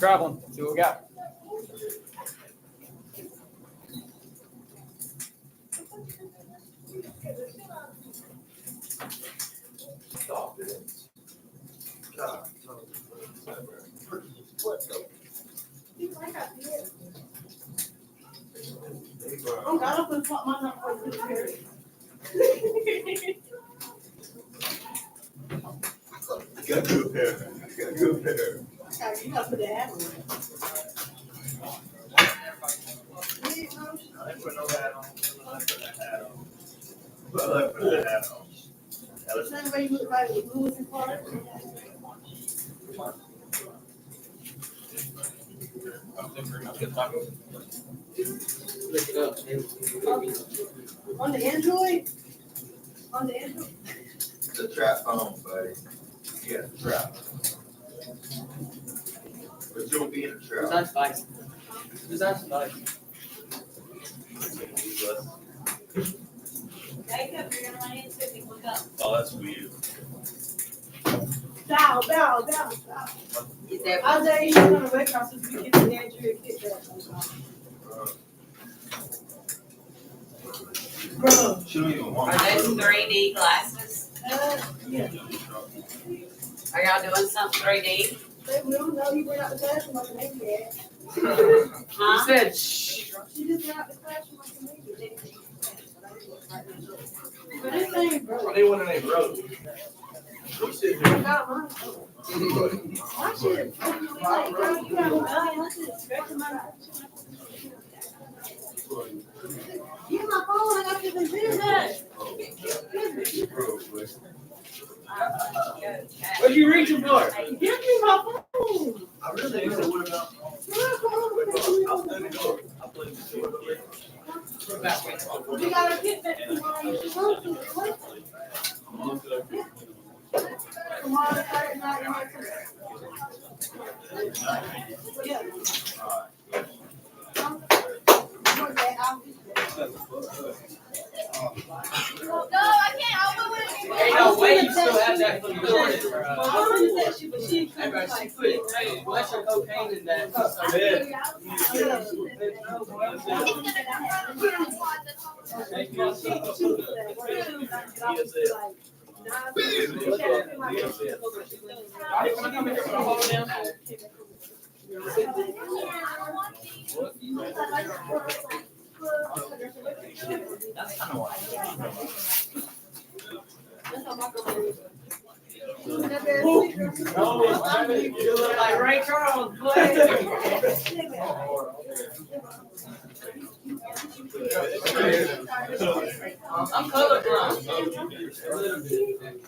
Traveling. See what we got. I'm gonna put my number on the period. Got good pair. Got good pair. You gotta put the hat on. I ain't put no hat on. I put that hat on. But I put that hat on. Same way you look like Lewis and Clark. On the Android? On the Android? It's a trap phone, buddy. Yeah, trap. But you'll be in a trap. Who's that spicy? Who's that spicy? Oh, that's weird. Bow. Isaiah, you're gonna wake up since we get the Android kid back. Bro. She don't even want Are those 3D glasses? Yeah. Are y'all doing something 3D? They will know you went out the classroom like an idiot. You Huh? said shh. She just went out the classroom like an idiot. But this ain't broke. They want to name road. Who said I got mine. My shit. Like, girl, you got one. I should stretch them out. Use my phone. I got this in business. What'd you reaching for? Give me my phone. I really didn't know what about. We gotta get that tomorrow. Tomorrow, Saturday night, yeah. No, I can't. Hey, no way you still have that for the door. She Hey, bro, she put it, hey, less of cocaine in that. That's kind of why. You look like Ray Charles, boy. I'm colorblind. A little bit.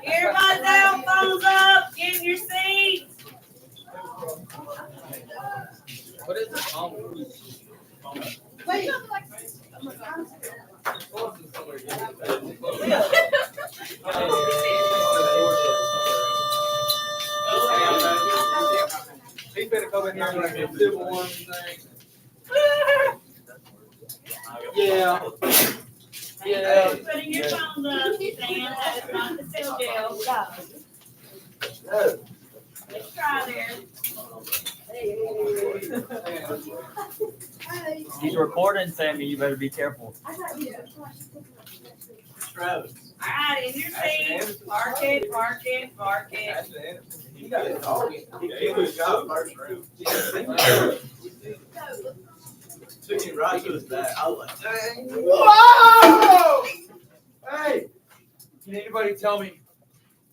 Everybody down, thumbs up, get in your seats. What is this? Wait. He better come in here and get civil one thing. Yeah. Yeah. Putting your thumbs up, Stan, that is not the cell jail. Let's try there. He's recording, Sammy. You better be careful. Travis. All right, in your seats, park it, park it, park it. He got it all. He was got first round. Took him right to his back. I was like, dang. Whoa! Hey, can anybody tell me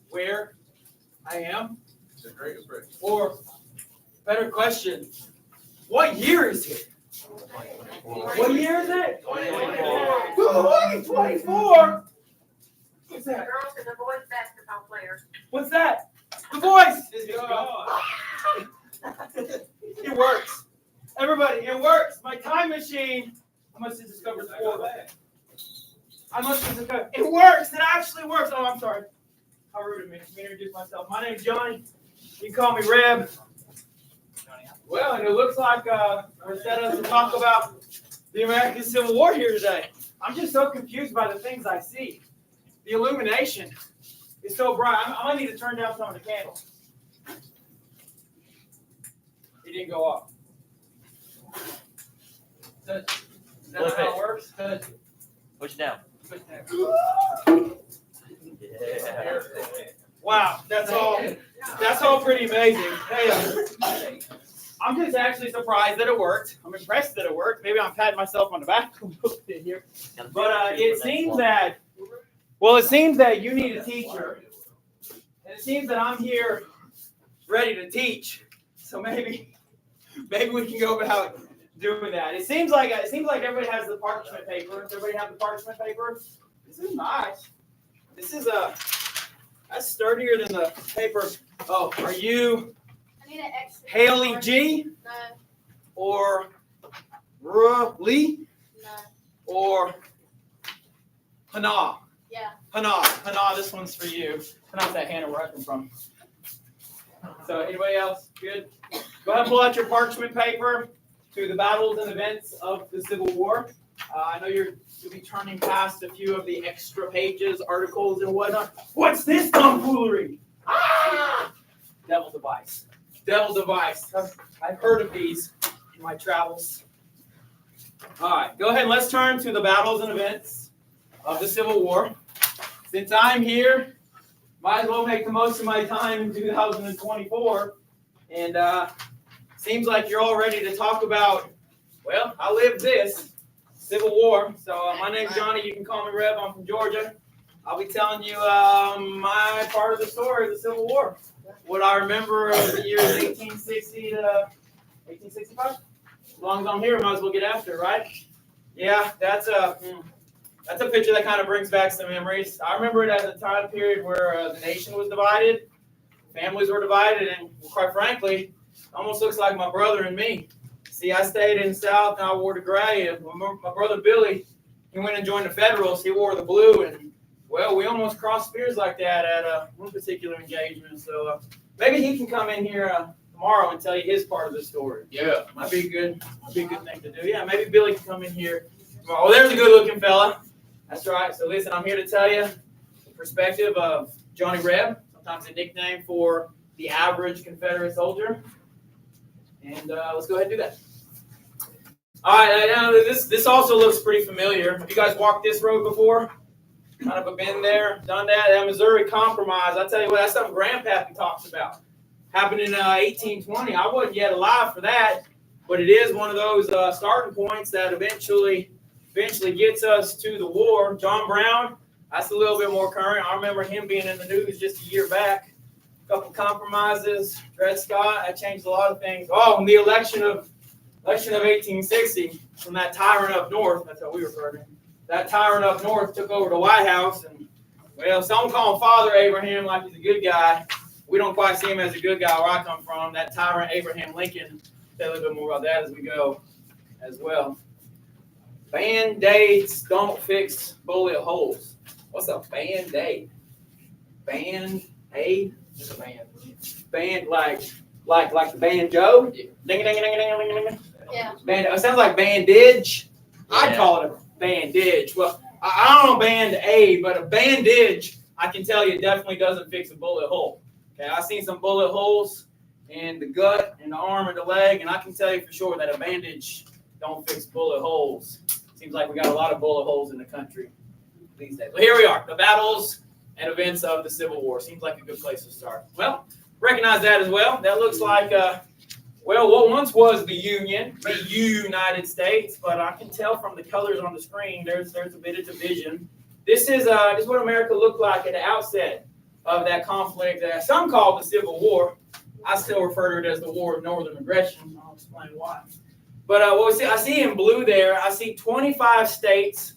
where I am? It's a great expression. Or, better question, what year is it? What year is it? 2024. What's that? Girls and the boys basketball players. What's that? The voice. It works. Everybody, it works. My time machine. I must have discovered four. I must have discovered. It works. It actually works. Oh, I'm sorry. How rude of me. Let me introduce myself. My name's Johnny. You can call me Reb. Well, and it looks like we're set up to talk about the American Civil War here today. I'm just so confused by the things I see. The illumination is so bright. I might need to turn down some of the candles. It didn't go off. Is that how it works? Push it down. Yeah. Wow, that's all pretty amazing. Hey, I'm just actually surprised that it worked. I'm impressed that it worked. Maybe I'm patting myself on the back a little bit here. But it seems that you need a teacher. And it seems that I'm here ready to teach. So maybe we can go about doing that. It seems like everybody has the parchment paper. Does everybody have the parchment paper? This is nice. This is that's sturdier than the paper. Oh, are you I need an extra. Haley G No, or Lee no. or Hana? Yeah. Hana, this one's for you. Hana's that Hannah where I come from. So anybody else? Good? Go ahead and pull out your parchment paper to the battles and events of the Civil War. I know you'll be turning past a few of the extra pages, articles, and whatnot. What's this tomfoolery? Ah! Devil device. Devil device. I've heard of these in my travels. All right, go ahead and let's turn to the battles and events of the Civil War. Since I'm here, might as well make the most of my time in 2024. And seems like you're all ready to talk about, well, I lived this. Civil War. So my name's Johnny. You can call me Reb. I'm from Georgia. I'll be telling you my part of the story of the Civil War. What I remember of the years 1860 to 1865. As long as I'm here, I might as well get after it, right? Yeah, that's a picture that kind of brings back some memories. I remember it as a time period where the nation was divided, families were divided, and quite frankly, it almost looks like my brother and me. See, I stayed in the South and I wore the gray, and my brother Billy, he went and joined the Federals. He wore the blue, and well, we almost crossed spears like that at one particular engagement. So maybe he can come in here tomorrow and tell you his part of the story. Yeah, might be a good thing to do. Yeah, maybe Billy can come in here tomorrow. Oh, there's a good-looking fella. That's right. So listen, I'm here to tell you the perspective of Johnny Reb, sometimes a nickname for the average Confederate soldier. And let's go ahead and do that. All right, now this also looks pretty familiar. Have you guys walked this road before? Kind of a been there, done that. That Missouri Compromise. I tell you what, that's something Grandpappy talks about. Happened in 1820. I wasn't yet alive for that, but it is one of those starting points that eventually gets us to the war. John Brown, that's a little bit more current. I remember him being in the news just a year back. A couple compromises. Dred Scott, that changed a lot of things. Oh, and the election of 1860 from that tyrant up north. That's how we refer to him. That tyrant up north took over the White House, and well, some call him Father Abraham like he's a good guy. We don't quite see him as a good guy where I come from. That tyrant Abraham Lincoln. Tell a little bit more about that as we go, as well. Band-aids don't fix bullet holes. What's a band-aid? Band-aid? It's a band. Band like the banjo? Yeah. Ding ding ding ding ding ding. Yeah. Band. It sounds like bandage. I'd Yeah. call it a bandage. Well, I don't know band-aid, but a bandage, I can tell you, definitely doesn't fix a bullet hole. Okay, I've seen some bullet holes in the gut, in the arm, and the leg, and I can tell you for sure that a bandage don't fix bullet holes. Seems like we got a lot of bullet holes in the country these days. Well, here we are, the battles and events of the Civil War. Seems like a good place to start. Well, recognize that as well. That looks like, what once was the Union, the United States, but I can tell from the colors on the screen, there's a bit of division. This is what America looked like at the outset of that conflict that some call the Civil War. I still refer to it as the War of Northern Aggression. I'll explain why. But I see in blue there, I see 25 states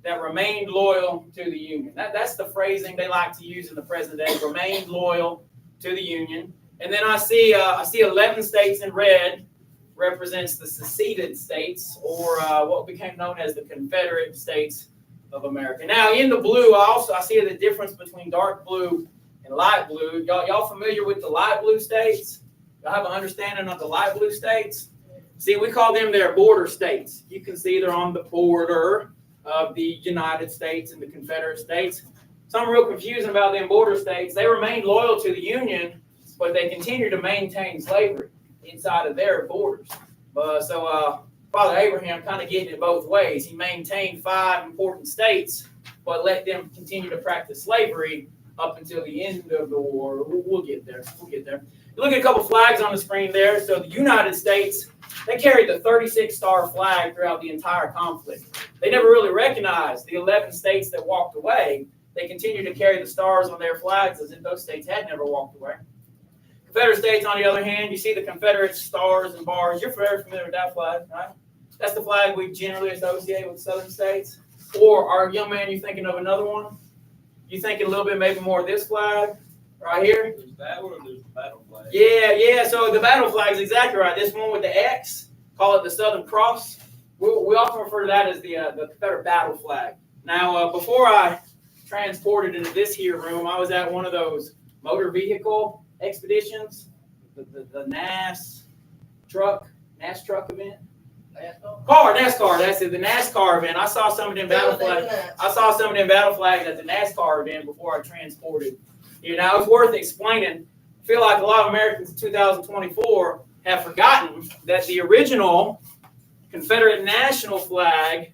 that remained loyal to the Union. That's the phrasing they like to use in the present day, remained loyal to the Union. And then I see 11 states in red represents the seceded states, or what became known as the Confederate States of America. Now, in the blue, I see the difference between dark blue and light blue. Y'all familiar with the light blue states? Y'all have an understanding of the light blue states? See, we call them their border states. You can see they're on the border of the United States and the Confederate States. Something real confusing about them border states. They remained loyal to the Union, but they continued to maintain slavery inside of their borders. Father Abraham kind of getting it both ways. He maintained 5 important states, but let them continue to practice slavery up until the end of the war. We'll get there. You look at a couple flags on the screen there. So the United States, they carried the 36-star flag throughout the entire conflict. They never really recognized the 11 states that walked away. They continued to carry the stars on their flags as if those states had never walked away. Confederate States, on the other hand, you see the Confederate stars and bars. You're very familiar with that flag, right? That's the flag we generally associate with southern states. Or, our young man, you thinking of another one? You thinking a little bit maybe more of this flag right here? There's that one or there's the battle flag? Yeah. So the battle flag is exactly right. This one with the X, call it the Southern Cross. We often refer to that as the Confederate battle flag. Now, before I transported into this here room, I was at one of those motor vehicle expeditions, the NAS truck event. NASCAR, that's it, the NASCAR event. I saw some of them battle flags. At the NASCAR event before I transported. Now, it's worth explaining. I feel like a lot of Americans in 2024 have forgotten that the original Confederate national flag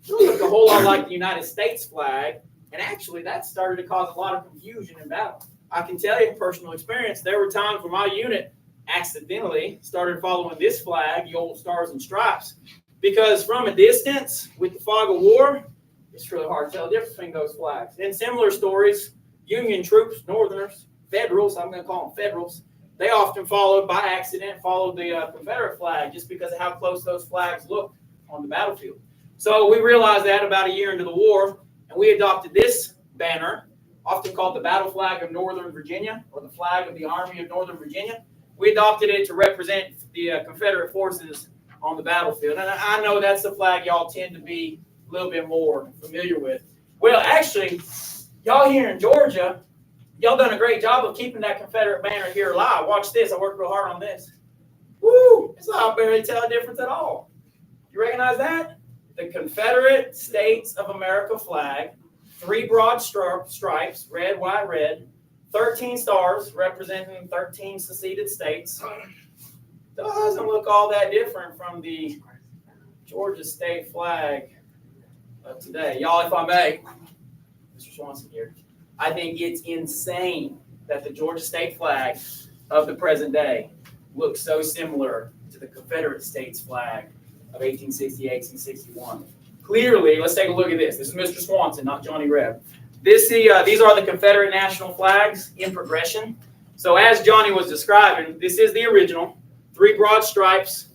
looked a whole lot like the United States flag, and actually that started to cause a lot of confusion in battle. I can tell you from personal experience, there were times where my unit accidentally started following this flag, the old stars and stripes, because from a distance with the fog of war, it's really hard to tell the difference between those flags. In similar stories, Union troops, Northerners, Federals, I'm going to call them Federals, they often followed the Confederate flag just because of how close those flags looked on the battlefield. So we realized that about a year into the war, and we adopted this banner, often called the Battle Flag of Northern Virginia, or the flag of the Army of Northern Virginia. We adopted it to represent the Confederate forces on the battlefield. And I know that's the flag y'all tend to be a little bit more familiar with. Well, actually, y'all here in Georgia, y'all done a great job of keeping that Confederate banner here alive. Watch this. I worked real hard on this. Woo! It's not barely tell a difference at all. You recognize that? The Confederate States of America flag, 3 broad stripes, red, white, red, 13 stars representing 13 seceded states. Doesn't look all that different from the Georgia state flag of today. Y'all, if I may, Mr. Swanson here, I think it's insane that the Georgia state flag of the present day looks so similar to the Confederate States flag of 1860, 1861. Clearly, let's take a look at this. This is Mr. Swanson, not Johnny Reb. These are the Confederate national flags in progression. So as Johnny was describing, this is the original, 3 broad stripes,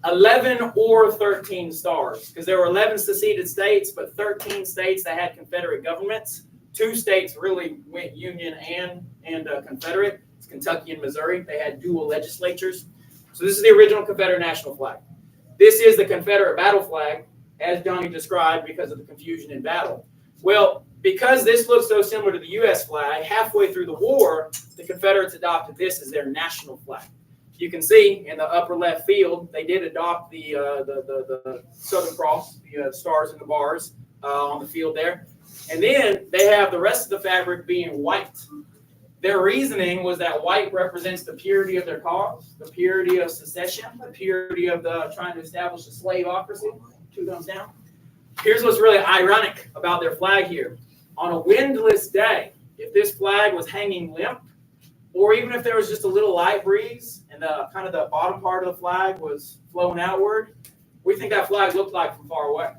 11 or 13 stars, because there were 11 seceded states, but 13 states that had Confederate governments. 2 states really went Union and Confederate. It's Kentucky and Missouri. They had dual legislatures. So this is the original Confederate national flag. This is the Confederate battle flag, as Johnny described, because of the confusion in battle. Well, because this looks so similar to the U.S. flag, halfway through the war, the Confederates adopted this as their national flag. You can see in the upper left field, they did adopt the Southern Cross, the stars and the bars on the field there. And then they have the rest of the fabric being white. Their reasoning was that white represents the purity of their cause, the purity of secession, the purity of trying to establish a slaveocracy. 2 thumbs down. Here's what's really ironic about their flag here. On a windless day, if this flag was hanging limp, or even if there was just a little light breeze and the bottom part of the flag was flowing outward, what do you think that flag looked like from far away?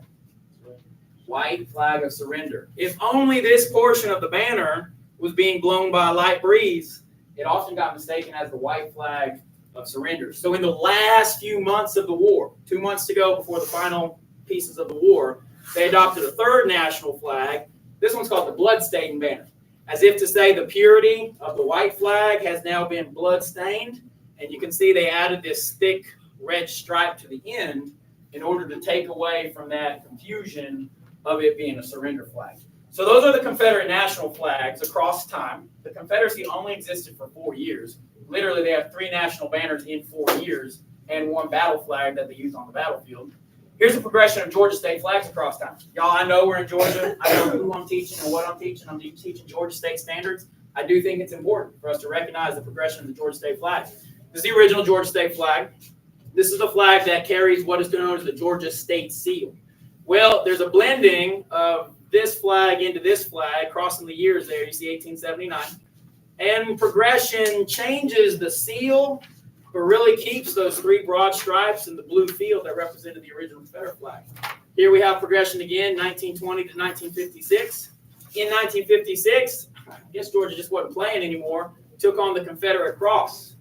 White flag of surrender. If only this portion of the banner was being blown by a light breeze, it often got mistaken as the white flag of surrender. So in the last few months of the war, 2 months to go before the final pieces of the war, they adopted a 3rd national flag. This one's called the bloodstained banner, as if to say the purity of the white flag has now been blood-stained. And you can see they added this thick red stripe to the end in order to take away from that confusion of it being a surrender flag. So those are the Confederate national flags across time. The Confederacy only existed for 4 years. Literally, they have 3 national banners in 4 years and 1 battle flag that they use on the battlefield. Here's a progression of Georgia state flags across time. Y'all, I know we're in Georgia. I know who I'm teaching and what I'm teaching. I'm teaching Georgia state standards. I do think it's important for us to recognize the progression of the Georgia state flag. This is the original Georgia state flag. This is the flag that carries what is known as the Georgia state seal. Well, there's a blending of this flag into this flag, crossing the years there. You see 1879. And progression changes the seal, but really keeps those 3 broad stripes and the blue field that represented the original Confederate flag. Here we have progression again, 1920 to 1956. In 1956, I guess Georgia just wasn't playing anymore, took on the Confederate cross.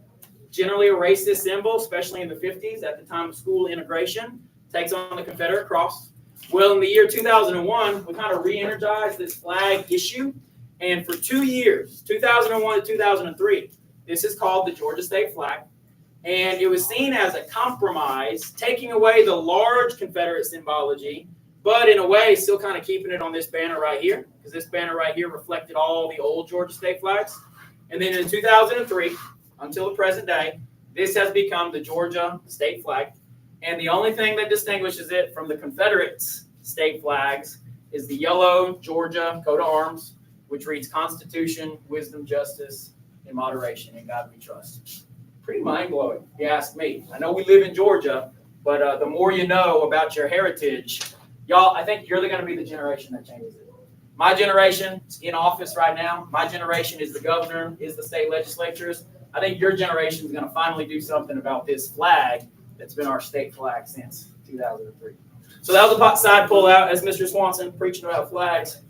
Generally a racist symbol, especially in the 50s at the time of school integration, takes on the Confederate cross. Well, in the year 2001, we kind of re-energized this flag issue. And for 2 years, 2001 to 2003, this is called the Georgia state flag. And it was seen as a compromise, taking away the large Confederate symbology, but in a way, still kind of keeping it on this banner right here, because this banner right here reflected all the old Georgia state flags. And then in 2003, until the present day, this has become the Georgia state flag. And the only thing that distinguishes it from the Confederate state flags is the yellow Georgia coat of arms, which reads Constitution, Wisdom, Justice, and Moderation. In God we trust. Pretty mind-blowing, if you ask me. I know we live in Georgia, but the more you know about your heritage, y'all, I think you're going to be the generation that changes it. My generation is in office right now. My generation is the governor, is the state legislatures. I think your generation is going to finally do something about this flag that's been our state flag since 2003. So that was a side pull out as Mr. Swanson preaching about flags.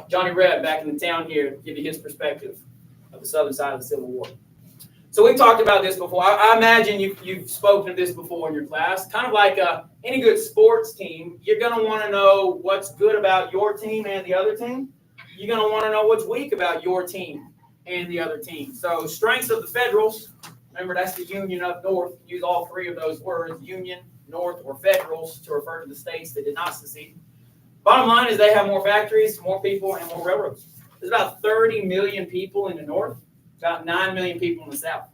Johnny Reb back in the town here to give you his perspective of the southern side of the Civil War. So we've talked about this before. I imagine you've spoken of this before in your class. Kind of like any good sports team, you're going to want to know what's good about your team and the other team. You're going to want to know what's weak about your team and the other team. So strengths of the Federals, remember that's the Union up north. Use all 3 of those words, Union, North, or Federals to refer to the states that did not secede. Bottom line is they have more factories, more people, and more railroads. There's about 30 million people in the north, about 9 million people in the south.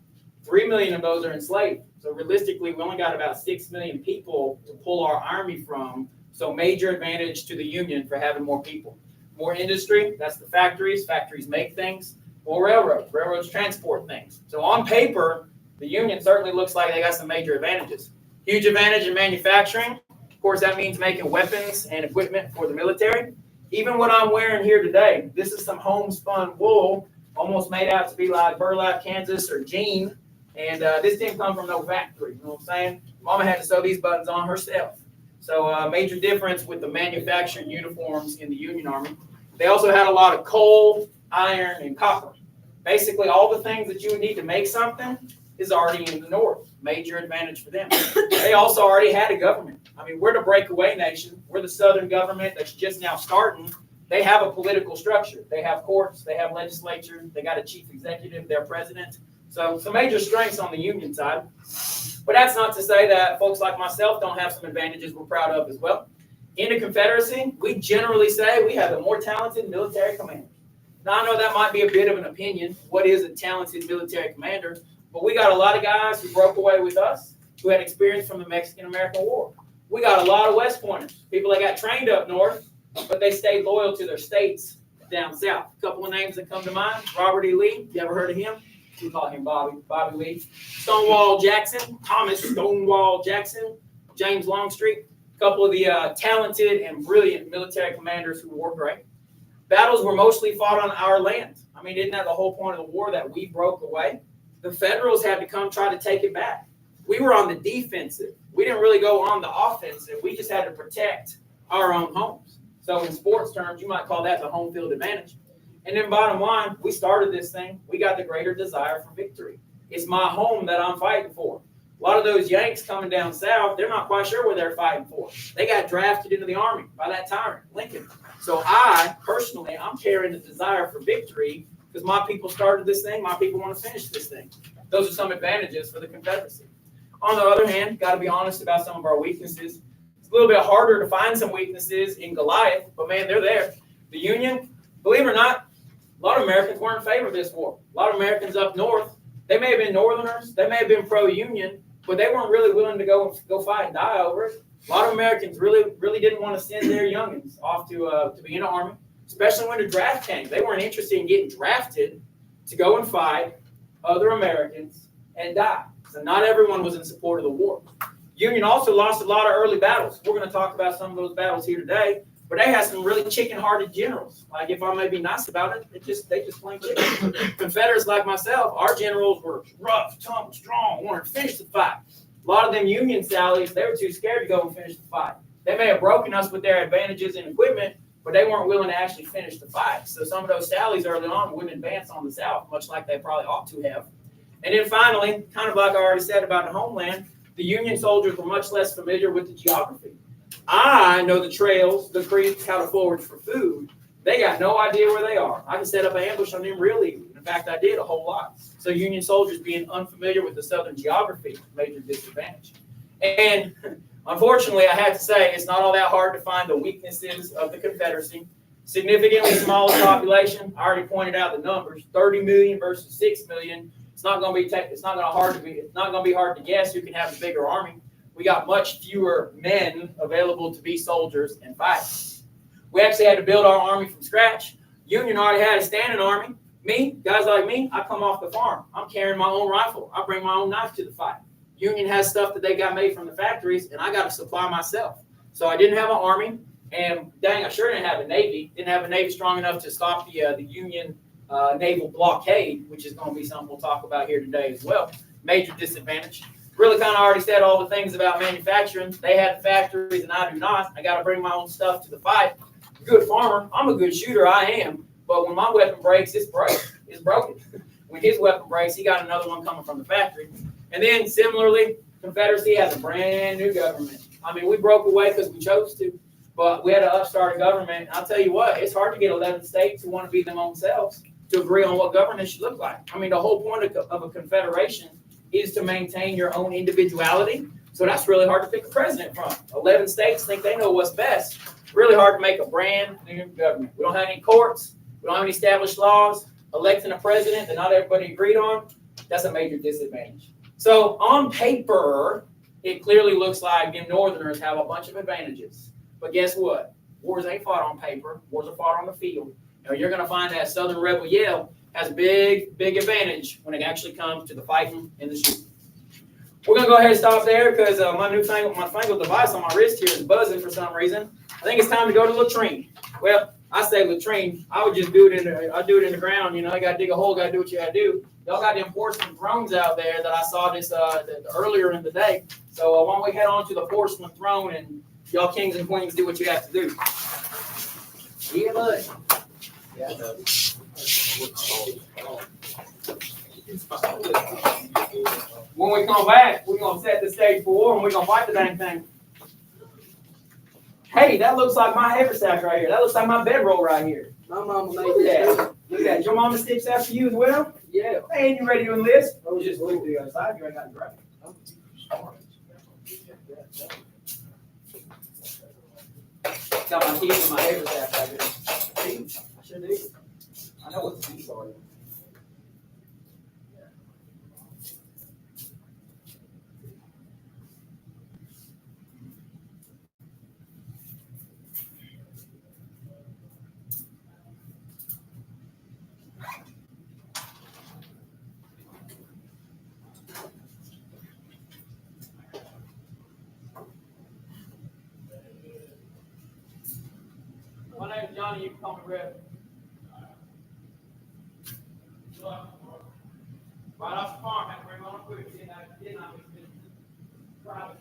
3 million of those are enslaved. So realistically, we only got about 6 million people to pull our army from. So major advantage to the Union for having more people. More industry, that's the factories. Factories make things. More railroads. Railroads transport things. So on paper, the Union certainly looks like they got some major advantages. Huge advantage in manufacturing. Of course, that means making weapons and equipment for the military. Even what I'm wearing here today, this is some homespun wool, almost made out to be like burlap, Kansas, or jean. And this didn't come from no factory. You know what I'm saying? Mama had to sew these buttons on herself. So major difference with the manufactured uniforms in the Union Army. They also had a lot of coal, iron, and copper. Basically, all the things that you would need to make something is already in the north. Major advantage for them. They also already had a government. I mean, we're the breakaway nation. We're the southern government that's just now starting. They have a political structure. They have courts. They have legislature. They got a chief executive, their president. So some major strengths on the Union side. But that's not to say that folks like myself don't have some advantages we're proud of as well. In the Confederacy, we generally say we have the more talented military commander. Now, I know that might be a bit of an opinion. What is a talented military commander? But we got a lot of guys who broke away with us, who had experience from the Mexican-American War. We got a lot of West Pointers, people that got trained up north, but they stayed loyal to their states down south. A couple of names that come to mind. Robert E. Lee, you ever heard of him? We call him Bobby Lee. Stonewall Jackson, Thomas Stonewall Jackson, James Longstreet. A couple of the talented and brilliant military commanders who were great. Battles were mostly fought on our land. I mean, isn't that the whole point of the war, that we broke away? The Federals had to come try to take it back. We were on the defensive. We didn't really go on the offensive. We just had to protect our own homes. So in sports terms, you might call that the home field advantage. And then bottom line, we started this thing. We got the greater desire for victory. It's my home that I'm fighting for. A lot of those Yanks coming down south, they're not quite sure what they're fighting for. They got drafted into the Army by that tyrant, Lincoln. So I, personally, I'm carrying the desire for victory because my people started this thing. My people want to finish this thing. Those are some advantages for the Confederacy. On the other hand, got to be honest about some of our weaknesses. It's a little bit harder to find some weaknesses in Goliath, but man, they're there. The Union, believe it or not, a lot of Americans weren't in favor of this war. A lot of Americans up north, they may have been Northerners, they may have been pro-Union, but they weren't really willing to go fight and die over it. A lot of Americans really didn't want to send their youngins off to be in the Army, especially when the draft came. They weren't interested in getting drafted to go and fight other Americans and die. So not everyone was in support of the war. Union also lost a lot of early battles. We're going to talk about some of those battles here today, but they had some really chicken-hearted generals. Like, if I may be nice about it, they just plain chicken. Confederates like myself, our generals were rough, tough, strong, wanted to finish the fight. A lot of them Union sallies, they were too scared to go and finish the fight. They may have broken us with their advantages in equipment, but they weren't willing to actually finish the fight. So some of those sallies early on wouldn't advance on the South, much like they probably ought to have. And then finally, kind of like I already said about the homeland, the Union soldiers were much less familiar with the geography. I know the trails, the creeks, how to forage for food. They got no idea where they are. I can set up an ambush on them real easy. In fact, I did a whole lot. So Union soldiers being unfamiliar with the Southern geography, major disadvantage. And unfortunately, I had to say, it's not all that hard to find the weaknesses of the Confederacy. Significantly smaller population. I already pointed out the numbers: 30 million versus 6 million. It's not going to be hard to guess who can have a bigger army. We got much fewer men available to be soldiers and fight. We actually had to build our army from scratch. Union already had a standing army. Me, guys like me, I come off the farm. I'm carrying my own rifle. I bring my own knife to the fight. Union has stuff that they got made from the factories, and I got to supply myself. So I didn't have an army, and dang, I sure didn't have a navy. Didn't have a navy strong enough to stop the Union naval blockade, which is going to be something we'll talk about here today as well. Major disadvantage. Really kind of already said all the things about manufacturing. They had the factories, and I do not. I got to bring my own stuff to the fight. Good farmer. I'm a good shooter. I am. But when my weapon breaks, it's broken. When his weapon breaks, he got another one coming from the factory. And then similarly, Confederacy has a brand new government. I mean, we broke away because we chose to, but we had an upstart government. And I'll tell you what, it's hard to get 11 states who want to be them own selves to agree on what governance should look like. I mean, the whole point of a confederation is to maintain your own individuality. So that's really hard to pick a president from. 11 states think they know what's best. Really hard to make a brand new government. We don't have any courts. We don't have any established laws. Electing a president that not everybody agreed on, that's a major disadvantage. So on paper, it clearly looks like them Northerners have a bunch of advantages. But guess what? Wars ain't fought on paper. Wars are fought on the field. Now, you're going to find that Southern rebel yell has a big advantage when it actually comes to the fighting and the shooting. We're going to go ahead and stop there because my newfangled device on my wrist here is buzzing for some reason. I think it's time to go to latrine. Well, I say latrine. I would just do it in the ground. You know, you got to dig a hole, got to do what you got to do. Y'all got them porcelain thrones out there that I saw this earlier in the day. So why don't we head on to the porcelain throne and y'all kings and queens do what you have to do. Yeah, bud. Yeah, when we come back, we're going to set the stage for war and we're going to fight the dang thing. Hey, that looks like my haversack right here. That looks like my bedroll right here. My mama made Look at that. that. Look at that. Your mama sticks after you as well? Yeah. Hey, you ready to enlist? I was just looking to the other side. You ain't got to grab it. Got my keys in my haversack right here. I sure do. I know what the keys are. My name's Johnny. You can call me Reb. Right off the farm, had to bring my own food. Didn't have private.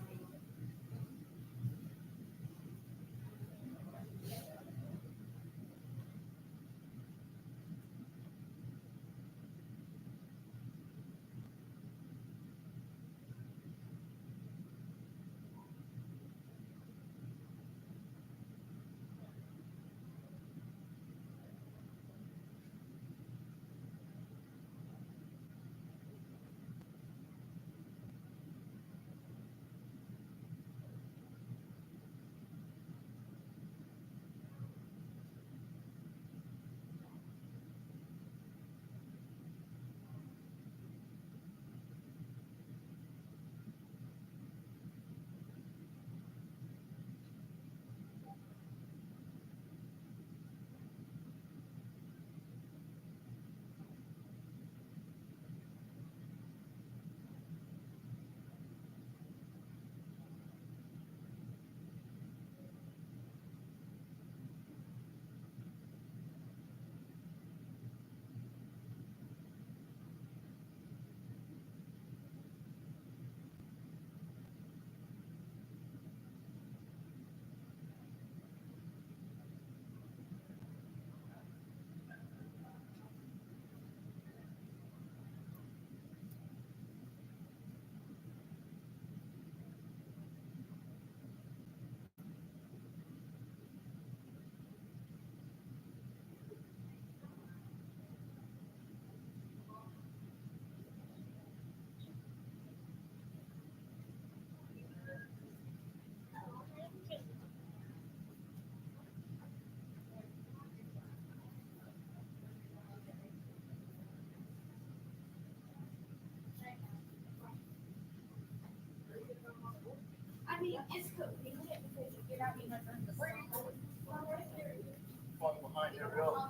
Behind your bill.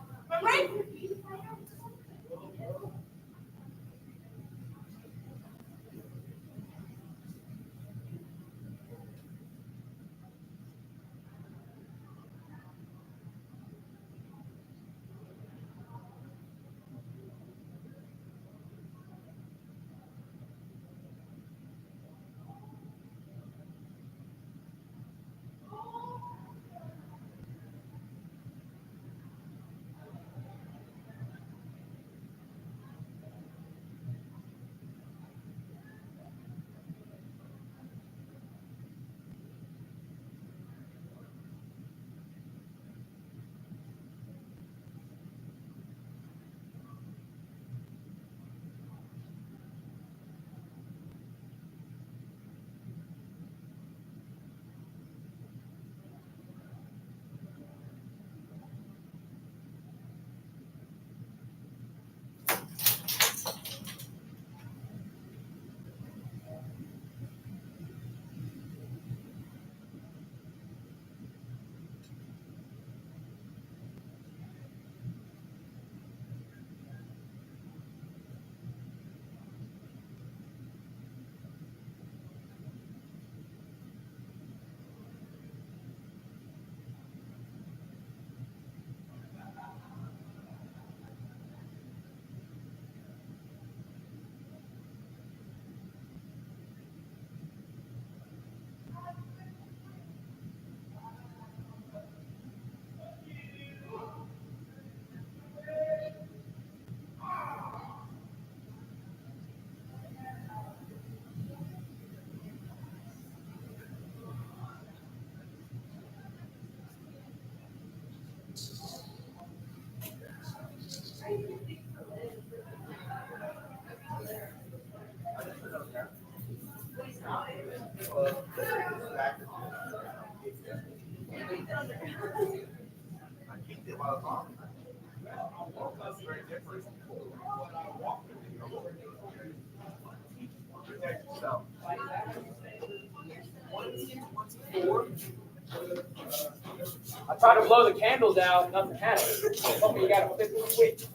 I tried to blow the candles out, nothing happened. Told me you gotta flip the switch.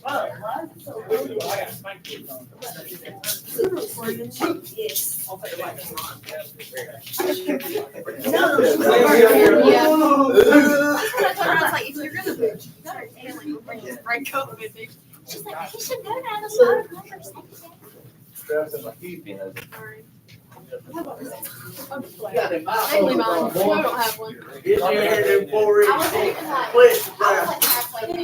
I got spanked kids on. Yes. I'll take it like this. Yeah. I was like, if you're gonna move, you gotta bring this break up with me. She's like, he should go down the side of Sorry. Mainly mine. I don't have one. Get in here and pour it. I wasn't even like, Split I glass. was like halfway there.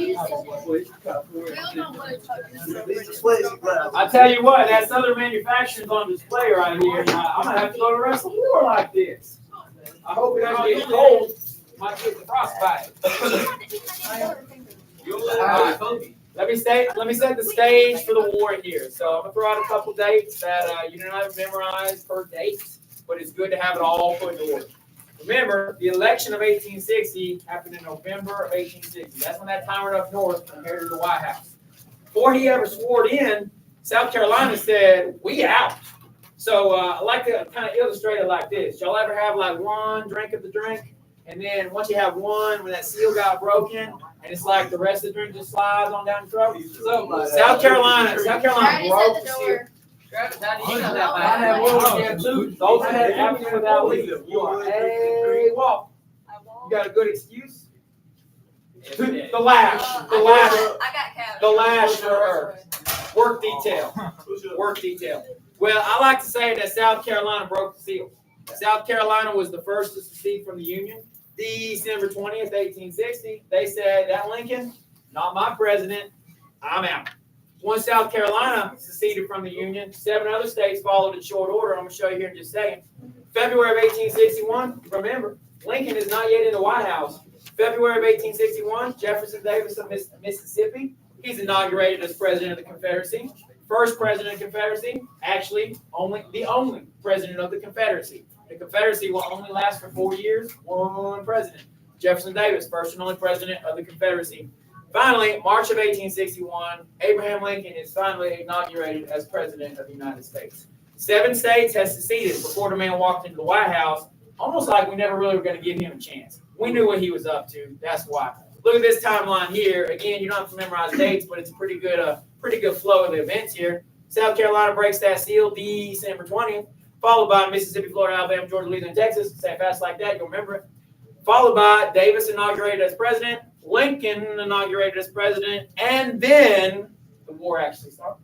Bill don't want to talk to These are split glass. I tell you what, that Southern Manufacturing's on display right here. And I'm gonna have to go to the rest of the war like this. I hope it doesn't get cold. Might get the frostbite. Let me set the stage for the war here. So I'm gonna throw out a couple dates that you don't have to memorize per date, but it's good to have it all put in order. Remember, the election of 1860 happened in November of 1860. That's when that tyrant up north inherited the White House. Before he ever swore in, South Carolina said, "We out." So I like to kind of illustrate it like this. Y'all ever have like one drink of the drink, and then once you have one, when that seal got broken, and it's like the rest of the drink just slides on down the throat? So South Carolina broke the seal. I have one again too. Those that happen without leave, you are a walk. You got a good excuse? The lash for her. Work detail. Work detail. Well, I like to say that South Carolina broke the seal. South Carolina was the first to secede from the Union. December 20th, 1860. They said, that Lincoln, not my president, I'm out. Once South Carolina seceded from the Union, 7 other states followed in short order. I'm going to show you here in just a second. February of 1861, remember, Lincoln is not yet in the White House. February of 1861, Jefferson Davis of Mississippi, he's inaugurated as president of the Confederacy. First president of the Confederacy, actually the only president of the Confederacy. The Confederacy will only last for 4 years, one president. Jefferson Davis, first and only president of the Confederacy. Finally, March of 1861, Abraham Lincoln is finally inaugurated as president of the United States. 7 states had seceded before the man walked into the White House. almost like we never really were going to give him a chance. We knew what he was up to. That's why. Look at this timeline here. Again, you don't have to memorize dates, but it's a pretty good flow of the events here. South Carolina breaks that seal December 20th, followed by Mississippi, Florida, Alabama, Georgia, Louisiana, Texas. Say it fast like that, you'll remember it. Followed by Davis inaugurated as president, Lincoln inaugurated as president, and then the war actually starts.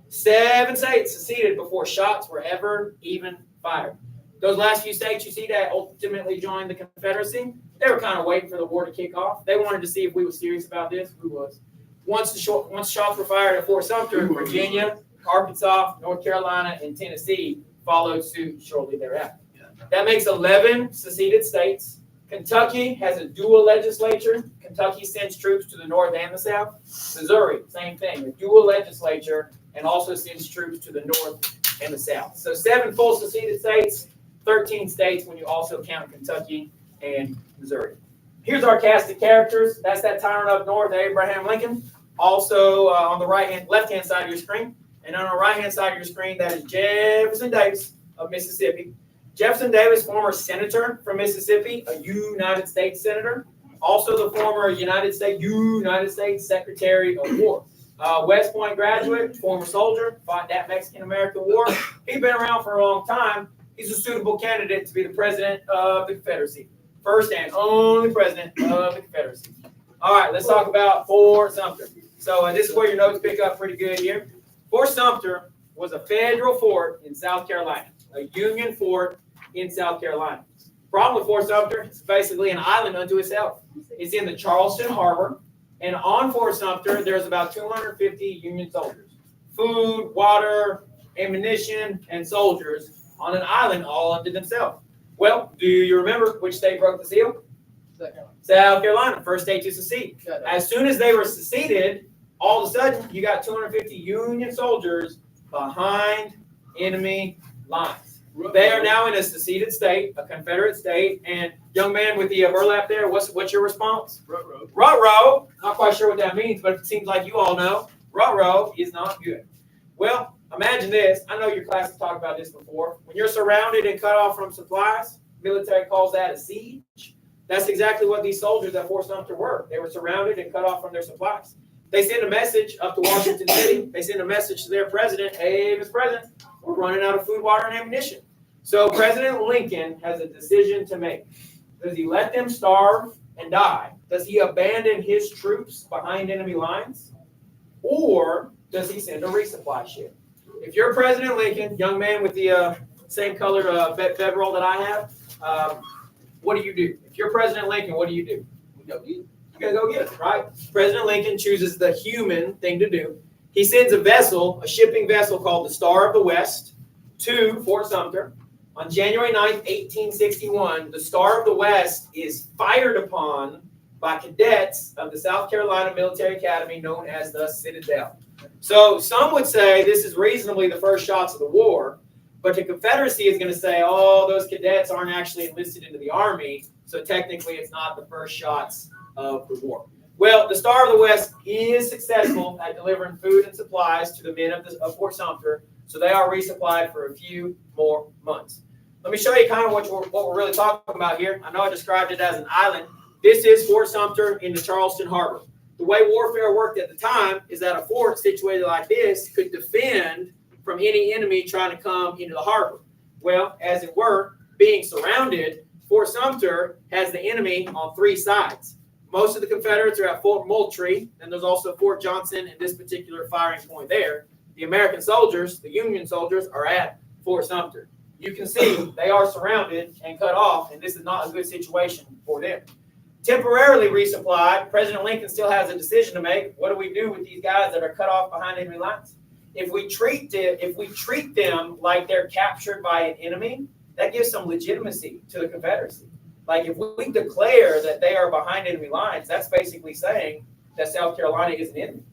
7 states seceded before shots were ever even fired. Those last few states you see that ultimately joined the Confederacy, they were kind of waiting for the war to kick off. They wanted to see if we were serious about this. We was. Once shots were fired at Fort Sumter, Virginia, Arkansas, North Carolina, and Tennessee followed suit shortly thereafter. That makes 11 seceded states. Kentucky has a dual legislature. Kentucky sends troops to the north and the south. Missouri, same thing, a dual legislature, and also sends troops to the north and the south. So 7 full seceded states, 13 states when you also count Kentucky and Missouri. Here's our cast of characters. That's that tyrant up north, Abraham Lincoln. Also on the left-hand side of your screen. And on the right-hand side of your screen, that is Jefferson Davis of Mississippi. Jefferson Davis, former senator from Mississippi, a United States senator. Also the former United States Secretary of War. West Point graduate, former soldier, fought that Mexican-American War. He's been around for a long time. He's a suitable candidate to be the president of the Confederacy. First and only president of the Confederacy. All right, let's talk about Fort Sumter. So this is where your notes pick up pretty good here. Fort Sumter was a federal fort in South Carolina, a Union fort in South Carolina. Problem with Fort Sumter, it's basically an island unto itself. It's in the Charleston Harbor, and on Fort Sumter, there's about 250 Union soldiers. Food, water, ammunition, and soldiers on an island all unto themselves. Well, do you remember which state broke the seal? South Carolina, first state to secede. As soon as they were seceded, all of a sudden, you got 250 Union soldiers behind enemy lines. They are now in a seceded state, a Confederate state, and young man with the burlap there, what's your response? Ruh-roh. Not quite sure what that means, but it seems like you all know. Ruh-roh is not good. Well, imagine this. I know your class has talked about this before. When you're surrounded and cut off from supplies, military calls that a siege. That's exactly what these soldiers at Fort Sumter were. They were surrounded and cut off from their supplies. They sent a message up to Washington City. They sent a message to their president. Hey, Mr. President, we're running out of food, water, and ammunition. So President Lincoln has a decision to make. Does he let them starve and die? Does he abandon his troops behind enemy lines? Or does he send a resupply ship? If you're President Lincoln, young man with the same colored bedroll that I have, what do you do? If you're President Lincoln, what do? You gotta go get it, right? President Lincoln chooses the human thing to do. He sends a shipping vessel called the Star of the West, to Fort Sumter. On January 9th, 1861, the Star of the West is fired upon by cadets of the South Carolina Military Academy known as the Citadel. So some would say this is reasonably the first shots of the war, but the Confederacy is going to say, oh, those cadets aren't actually enlisted into the Army, so technically it's not the first shots of the war. Well, the Star of the West is successful at delivering food and supplies to the men of Fort Sumter, so they are resupplied for a few more months. Let me show you kind of what we're really talking about here. I know I described it as an island. This is Fort Sumter in the Charleston Harbor. The way warfare worked at the time is that a fort situated like this could defend from any enemy trying to come into the harbor. Well, as it were, being surrounded, Fort Sumter has the enemy on 3 sides. Most of the Confederates are at Fort Moultrie, and there's also Fort Johnson in this particular firing point there. The American soldiers, the Union soldiers, are at Fort Sumter. You can see they are surrounded and cut off, and this is not a good situation for them. Temporarily resupplied, President Lincoln still has a decision to make. What do we do with these guys that are cut off behind enemy lines? If we treat them like they're captured by an enemy, that gives some legitimacy to the Confederacy. Like if we declare that they are behind enemy lines, that's basically saying that South Carolina is an enemy.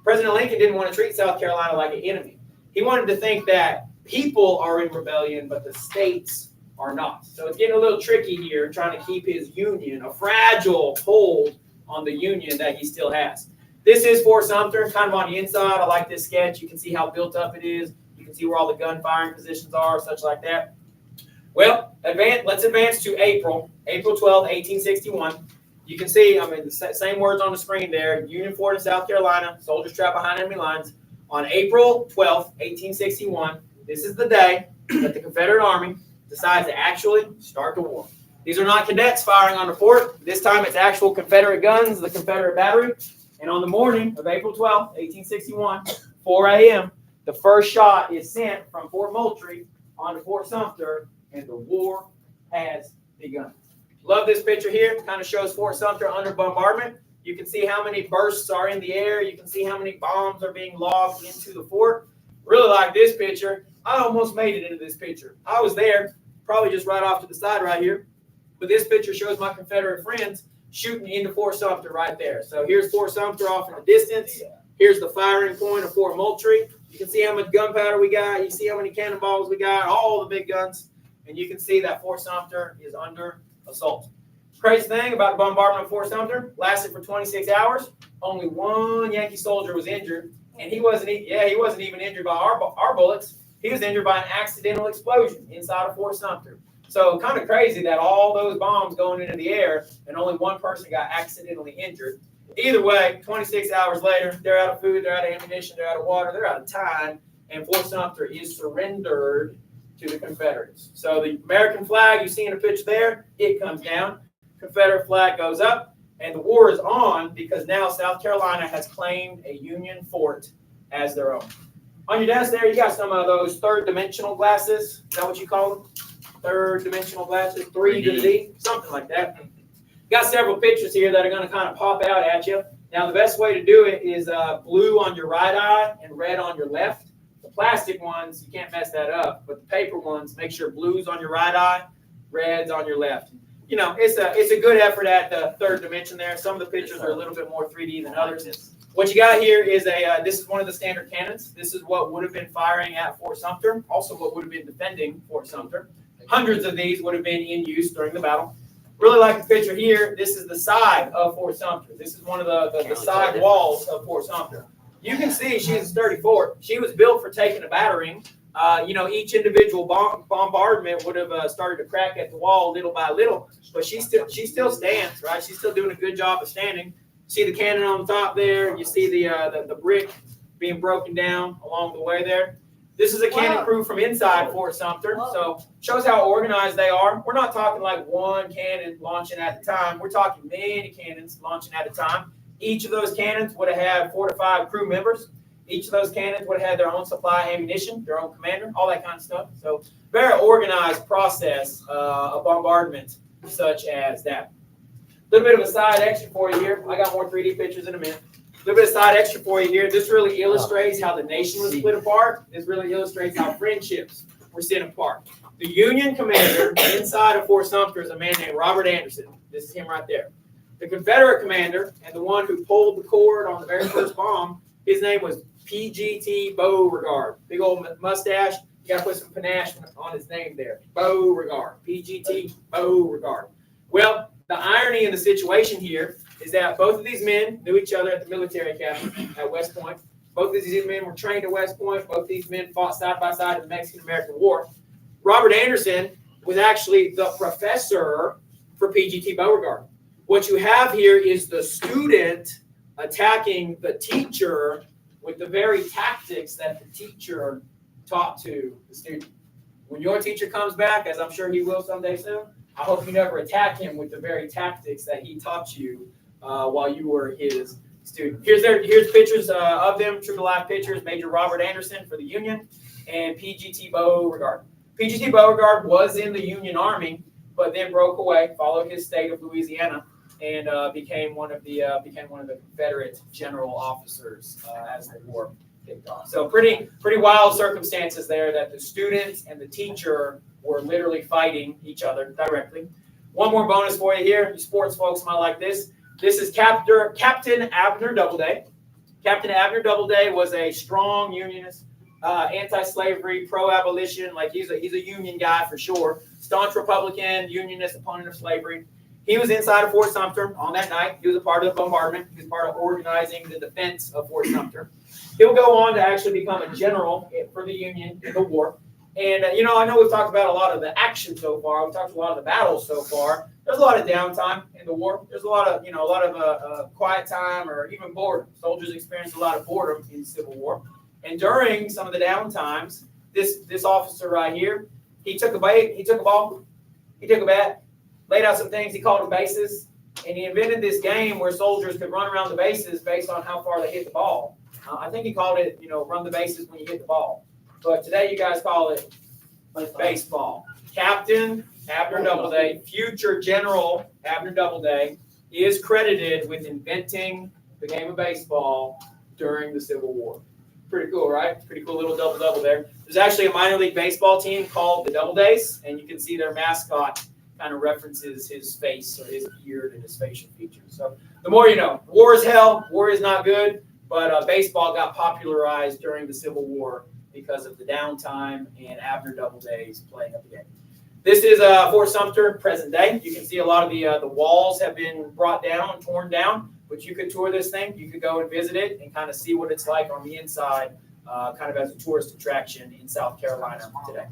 President Lincoln didn't want to treat South Carolina like an enemy. He wanted to think that people are in rebellion, but the states are not. So it's getting a little tricky here, trying to keep his union, a fragile hold on the union that he still has. This is Fort Sumter, kind of on the inside. I like this sketch. You can see how built up it is. You can see where all the gun firing positions are, such like that. Well, let's advance to April 12th, 1861. You can see, the same words on the screen there. Union Fort in South Carolina, soldiers trapped behind enemy lines. On April 12th, 1861, this is the day that the Confederate Army decides to actually start the war. These are not cadets firing on the fort. This time it's actual Confederate guns, the Confederate battery. And on the morning of April 12th, 1861, 4 a.m., the first shot is sent from Fort Moultrie onto Fort Sumter, and the war has begun. Love this picture here. It kind of shows Fort Sumter under bombardment. You can see how many bursts are in the air. You can see how many bombs are being lobbed into the fort. Really like this picture. I almost made it into this picture. I was there, probably just right off to the side right here. But this picture shows my Confederate friends shooting into Fort Sumter right there. So here's Fort Sumter off in the distance. Here's the firing point of Fort Moultrie. You can see how much gunpowder we got. You see how many cannonballs we got, all the big guns. And you can see that Fort Sumter is under assault. Crazy thing about the bombardment of Fort Sumter, lasted for 26 hours. Only one Yankee soldier was injured. And he wasn't even injured by our bullets. He was injured by an accidental explosion inside of Fort Sumter. So kind of crazy that all those bombs going into the air and only one person got accidentally injured. Either way, 26 hours later, they're out of food, they're out of ammunition, they're out of water, they're out of time, and Fort Sumter is surrendered to the Confederates. So the American flag you see in the picture there, it comes down. Confederate flag goes up, and the war is on because now South Carolina has claimed a Union fort as their own. On your desk there, you got some of those third-dimensional glasses. Is that what you call them? Third-dimensional glasses, 3D, something like that. Got several pictures here that are going to kind of pop out at you. Now, the best way to do it is blue on your right eye and red on your left. The plastic ones, you can't mess that up, but the paper ones, make sure blue's on your right eye, red's on your left. You know, it's a good effort at the third dimension there. Some of the pictures are a little bit more 3D than others. What you got here is this is one of the standard cannons. This is what would have been firing at Fort Sumter, also what would have been defending Fort Sumter. Hundreds of these would have been in use during the battle. Really like the picture here. This is the side of Fort Sumter. This is one of the side walls of Fort Sumter. You can see she's a sturdy fort. She was built for taking a battering. Each individual bombardment would have started to crack at the wall little by little, but she still stands, right? She's still doing a good job of standing. See the cannon on the top there. You see the brick being broken down along the way there. This is a cannon crew from inside Fort Sumter, so shows how organized they are. We're not talking like one cannon launching at a time. We're talking many cannons launching at a time. Each of those cannons would have had 4 to 5 crew members. Each of those cannons would have had their own supply ammunition, their own commander, all that kind of stuff. So very organized process of bombardment such as that. A little bit of a side extra for you here. I got more 3D pictures in a minute. A little bit of side extra for you here. This really illustrates how the nation was split apart. This really illustrates how friendships were set apart. The Union commander inside of Fort Sumter is a man named Robert Anderson. This is him right there. The Confederate commander and the one who pulled the cord on the very first bomb, his name was P.G.T. Beauregard. Big old mustache. You got to put some panache on his name there. Beauregard. P.G.T. Beauregard. Well, the irony in the situation here is that both of these men knew each other at the military academy at West Point. Both of these men were trained at West Point. Both of these men fought side by side in the Mexican-American War. Robert Anderson was actually the professor for P.G.T. Beauregard. What you have here is the student attacking the teacher with the very tactics that the teacher taught to the student. When your teacher comes back, as I'm sure he will someday soon, I hope you never attack him with the very tactics that he taught you while you were his student. Here's pictures of them, true to life pictures. Major Robert Anderson for the Union and P.G.T. Beauregard. P.G.T. Beauregard was in the Union Army, but then broke away, followed his state of Louisiana, and became one of the Confederate general officers as the war kicked off. So pretty wild circumstances there that the students and the teacher were literally fighting each other directly. One more bonus for you here. You sports folks might like this. This is Captain Abner Doubleday. Captain Abner Doubleday was a strong Unionist, anti-slavery, pro-abolition. Like he's a Union guy for sure. Staunch Republican, Unionist, opponent of slavery. He was inside of Fort Sumter on that night. He was a part of the bombardment. He was part of organizing the defense of Fort Sumter. He'll go on to actually become a general for the Union in the war. And I know we've talked about a lot of the action so far. We've talked a lot of the battles so far. There's a lot of downtime in the war. There's a lot of quiet time or even boredom. Soldiers experienced a lot of boredom in the Civil War. And during some of the downtimes, this officer right here, he took a bait, he took a ball, he took a bat, laid out some things. He called them bases, and he invented this game where soldiers could run around the bases based on how far they hit the ball. I think he called it, run the bases when you hit the ball. But today you guys call it baseball. Captain Abner Doubleday, future General Abner Doubleday, is credited with inventing the game of baseball during the Civil War. Pretty cool, right? Pretty cool little double-double there. There's actually a minor league baseball team called the Doubledays, and you can see their mascot kind of references his face or his beard and his facial features. So the more you know. War is hell. War is not good, but baseball got popularized during the Civil War because of the downtime and Abner Doubleday's playing of the game. This is Fort Sumter, present day. You can see a lot of the walls have been brought down, torn down, but you could tour this thing. You could go and visit it and kind of see what it's like on the inside, kind of as a tourist attraction in South Carolina today.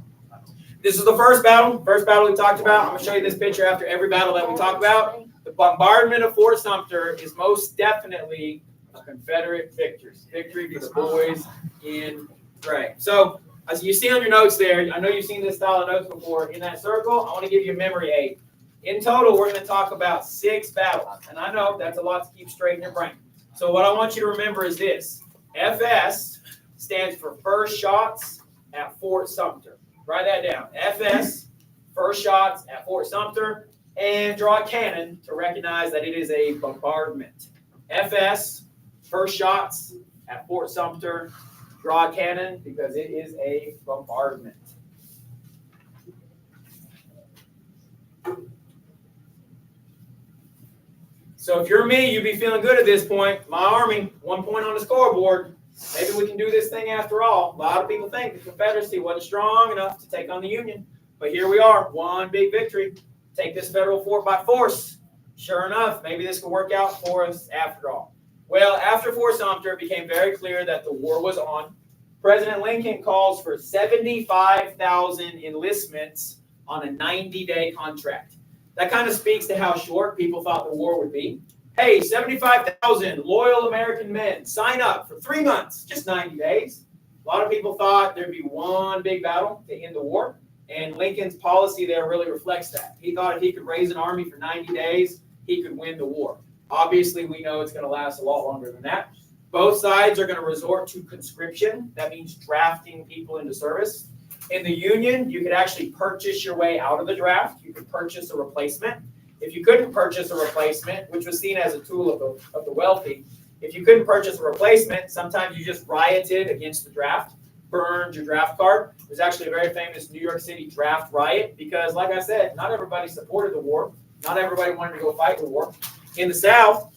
This is the first battle we talked about. I'm going to show you this picture after every battle that we talk about. The bombardment of Fort Sumter is most definitely a Confederate victory for the boys in gray. So, as you see on your notes there, I know you've seen this style of notes before. In that circle, I want to give you a memory aid. In total, we're going to talk about 6 battles. And I know that's a lot to keep straight in your brain. So what I want you to remember is this. FS stands for First Shots at Fort Sumter. Write that down. FS, First Shots at Fort Sumter. And draw a cannon to recognize that it is a bombardment. FS, First Shots at Fort Sumter. Draw a cannon because it is a bombardment. So if you're me, you'd be feeling good at this point. My Army, 1 point on the scoreboard. Maybe we can do this thing after all. A lot of people think the Confederacy wasn't strong enough to take on the Union. But here we are, one big victory. Take this federal fort by force. Sure enough, maybe this could work out for us after all. Well, after Fort Sumter, it became very clear that the war was on. President Lincoln calls for 75,000 enlistments on a 90-day contract. That kind of speaks to how short people thought the war would be. Hey, 75,000 loyal American men sign up for 3 months, just 90 days. A lot of people thought there'd be one big battle to end the war, and Lincoln's policy there really reflects that. He thought if he could raise an army for 90 days, he could win the war. Obviously, we know it's going to last a lot longer than that. Both sides are going to resort to conscription. That means drafting people into service. In the Union, you could actually purchase your way out of the draft. You could purchase a replacement. If you couldn't purchase a replacement, which was seen as a tool of the wealthy, if you couldn't purchase a replacement, sometimes you just rioted against the draft, burned your draft card. There's actually a very famous New York City draft riot because, like I said, not everybody supported the war. Not everybody wanted to go fight the war. In the South,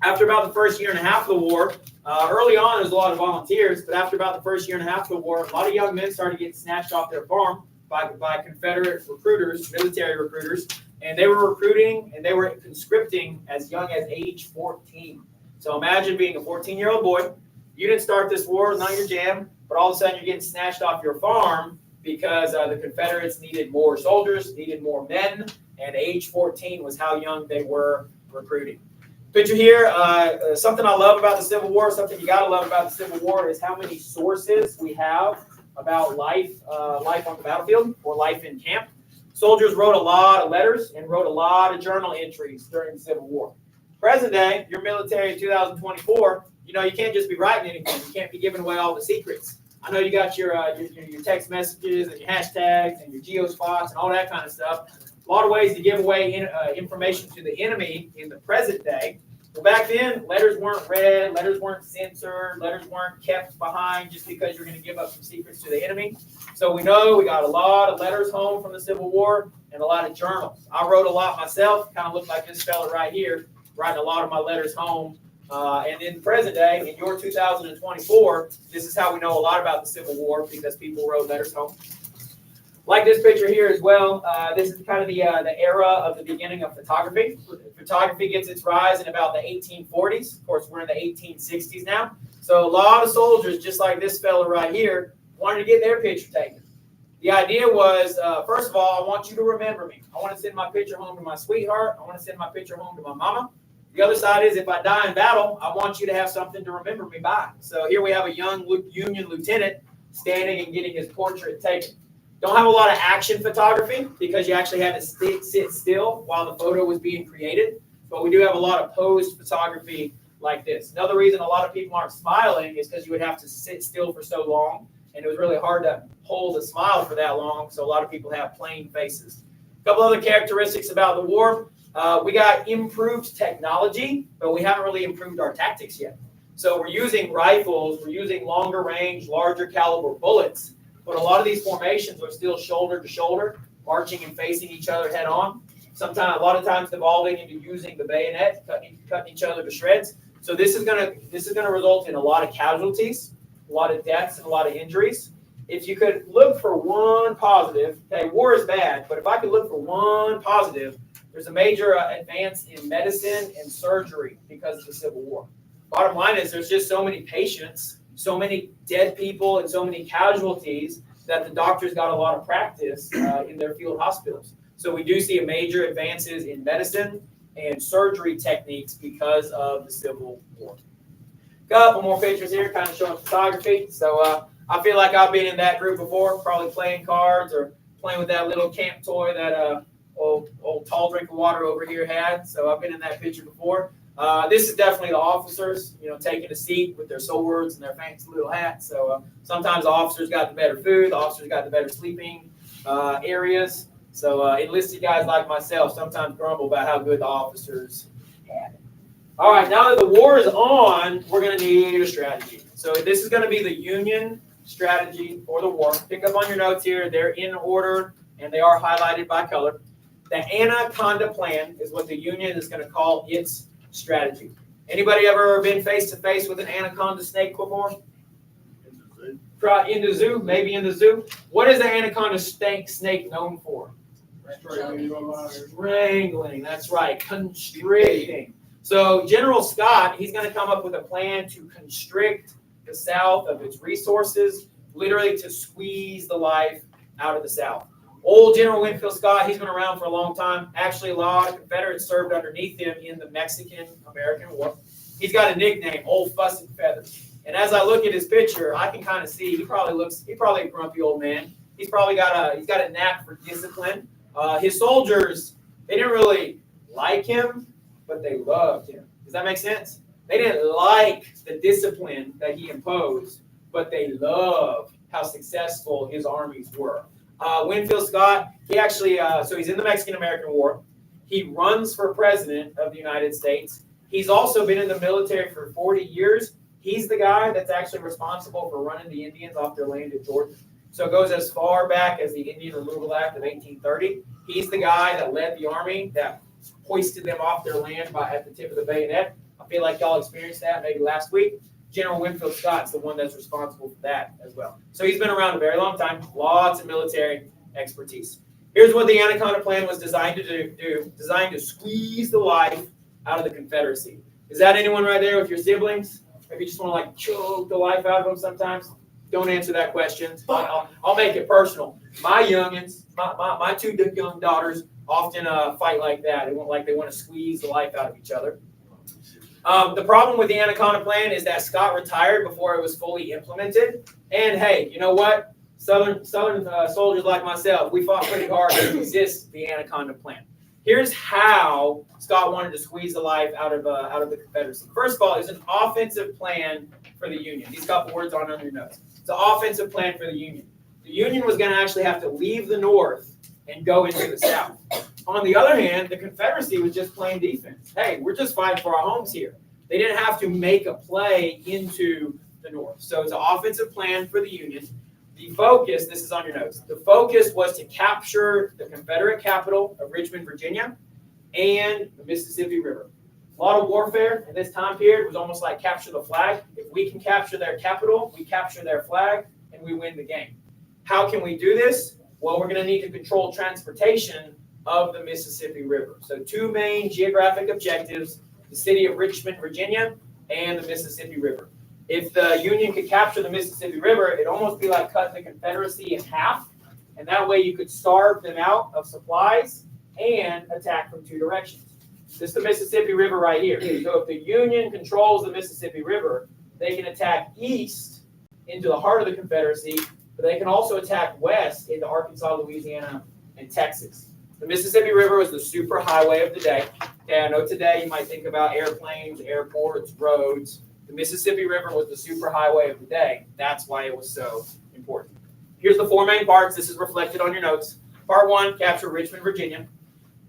after about the first year and a half of the war, early on, there's a lot of volunteers, but after about the first year and a half of the war, a lot of young men started getting snatched off their farm by Confederate recruiters, military recruiters, and they were recruiting and they were conscripting as young as age 14. So imagine being a 14-year-old boy. You didn't start this war, not your jam, but all of a sudden you're getting snatched off your farm because the Confederates needed more soldiers, needed more men, and age 14 was how young they were recruiting. Picture here, something I love about the Civil War, something you got to love about the Civil War is how many sources we have about life on the battlefield or life in camp. Soldiers wrote a lot of letters and wrote a lot of journal entries during the Civil War. Present day, your military in 2024, you can't just be writing anything. You can't be giving away all the secrets. I know you got your text messages and your hashtags and your geospots and all that kind of stuff. A lot of ways to give away information to the enemy in the present day. Well, back then, letters weren't read, letters weren't censored, letters weren't kept behind just because you're going to give up some secrets to the enemy. So we know we got a lot of letters home from the Civil War and a lot of journals. I wrote a lot myself, kind of look like this fella right here, writing a lot of my letters home. And in the present day, in your 2024, this is how we know a lot about the Civil War because people wrote letters home. Like this picture here as well, this is kind of the era of the beginning of photography. Photography gets its rise in about the 1840s. Of course, we're in the 1860s now. So a lot of soldiers, just like this fella right here, wanted to get their picture taken. The idea was, first of all, I want you to remember me. I want to send my picture home to my sweetheart. I want to send my picture home to my mama. The other side is, if I die in battle, I want you to have something to remember me by. So here we have a young Union lieutenant standing and getting his portrait taken. Don't have a lot of action photography because you actually had to sit still while the photo was being created. But we do have a lot of posed photography like this. Another reason a lot of people aren't smiling is because you would have to sit still for so long, and it was really hard to hold a smile for that long. So a lot of people have plain faces. A couple other characteristics about the war. We got improved technology, but we haven't really improved our tactics yet. So we're using rifles, we're using longer range, larger caliber bullets, but a lot of these formations are still shoulder to shoulder, marching and facing each other head on. Sometimes, a lot of times, devolving into using the bayonet, cutting each other to shreds. So this is gonna result in a lot of casualties, a lot of deaths, and a lot of injuries. If you could look for one positive, okay, war is bad, but if I could look for one positive, there's a major advance in medicine and surgery because of the Civil War. Bottom line is there's just so many patients, so many dead people, and so many casualties that the doctors got a lot of practice in their field hospitals. So we do see a major advances in medicine and surgery techniques because of the Civil War. Couple more pictures here, kind of showing photography. So I feel like I've been in that group before, probably playing cards or playing with that little camp toy that old tall drink of water over here had. So I've been in that picture before. This is definitely the officers, taking a seat with their swords and their fancy little hats. So sometimes the officers got the better food, the officers got the better sleeping areas. So enlisted guys like myself sometimes grumble about how good the officers had it. All right, now that the war is on, we're going to need a strategy. So this is going to be the Union strategy for the war. Pick up on your notes here. They're in order, and they are highlighted by color. The Anaconda Plan is what the Union is going to call its strategy. Anybody ever been face-to-face with an anaconda snake before? In the zoo? Maybe in the zoo. What is the anaconda snake known for? Strangling. That's right. Constricting. So General Scott, he's going to come up with a plan to constrict the South of its resources, literally to squeeze the life out of the South. Old General Winfield Scott, he's been around for a long time. Actually, a lot of Confederates served underneath him in the Mexican-American War. He's got a nickname, Old Fuss and Feathers. And as I look at his picture, I can kind of see he's probably a grumpy old man. He's got a knack for discipline. His soldiers, they didn't really like him, but they loved him. Does that make sense? They didn't like the discipline that he imposed, but they loved how successful his armies were. Winfield Scott, he actually, so he's in the Mexican-American War. He runs for president of the United States. He's also been in the military for 40 years. He's the guy that's actually responsible for running the Indians off their land in Georgia. So it goes as far back as the Indian Removal Act of 1830. He's the guy that led the army that hoisted them off their land at the tip of the bayonet. I feel like y'all experienced that maybe last week. General Winfield Scott's the one that's responsible for that as well. So he's been around a very long time, lots of military expertise. Here's what the Anaconda Plan was designed to do, designed to squeeze the life out of the Confederacy. Is that anyone right there with your siblings? Maybe you just want to choke the life out of them sometimes? Don't answer that question. I'll make it personal. My youngins, my two young daughters often fight like that. They want to squeeze the life out of each other. The problem with the Anaconda Plan is that Scott retired before it was fully implemented. And hey, you know what? Southern soldiers like myself, we fought pretty hard to resist the Anaconda Plan. Here's how Scott wanted to squeeze the life out of the Confederacy. First of all, it's an offensive plan for the Union. These couple words aren't on your notes. It's an offensive plan for the Union. The Union was going to actually have to leave the North and go into the South. On the other hand, the Confederacy was just playing defense. Hey, we're just fighting for our homes here. They didn't have to make a play into the North. So it's an offensive plan for the Union. The focus, this is on your notes, the focus was to capture the Confederate capital of Richmond, Virginia, and the Mississippi River. A lot of warfare in this time period was almost like capture the flag. If we can capture their capital, we capture their flag, and we win the game. How can we do this? Well, we're going to need to control transportation of the Mississippi River. So two main geographic objectives, the city of Richmond, Virginia, and the Mississippi River. If the Union could capture the Mississippi River, it'd almost be like cutting the Confederacy in half. And that way you could starve them out of supplies and attack from two directions. This is the Mississippi River right here. So if the Union controls the Mississippi River, they can attack east into the heart of the Confederacy, but they can also attack west into Arkansas, Louisiana, and Texas. The Mississippi River was the super highway of the day. Okay, I know today you might think about airplanes, airports, roads. The Mississippi River was the super highway of the day. That's why it was so important. Here's the four main parts. This is reflected on your notes. Part 1, capture Richmond, Virginia.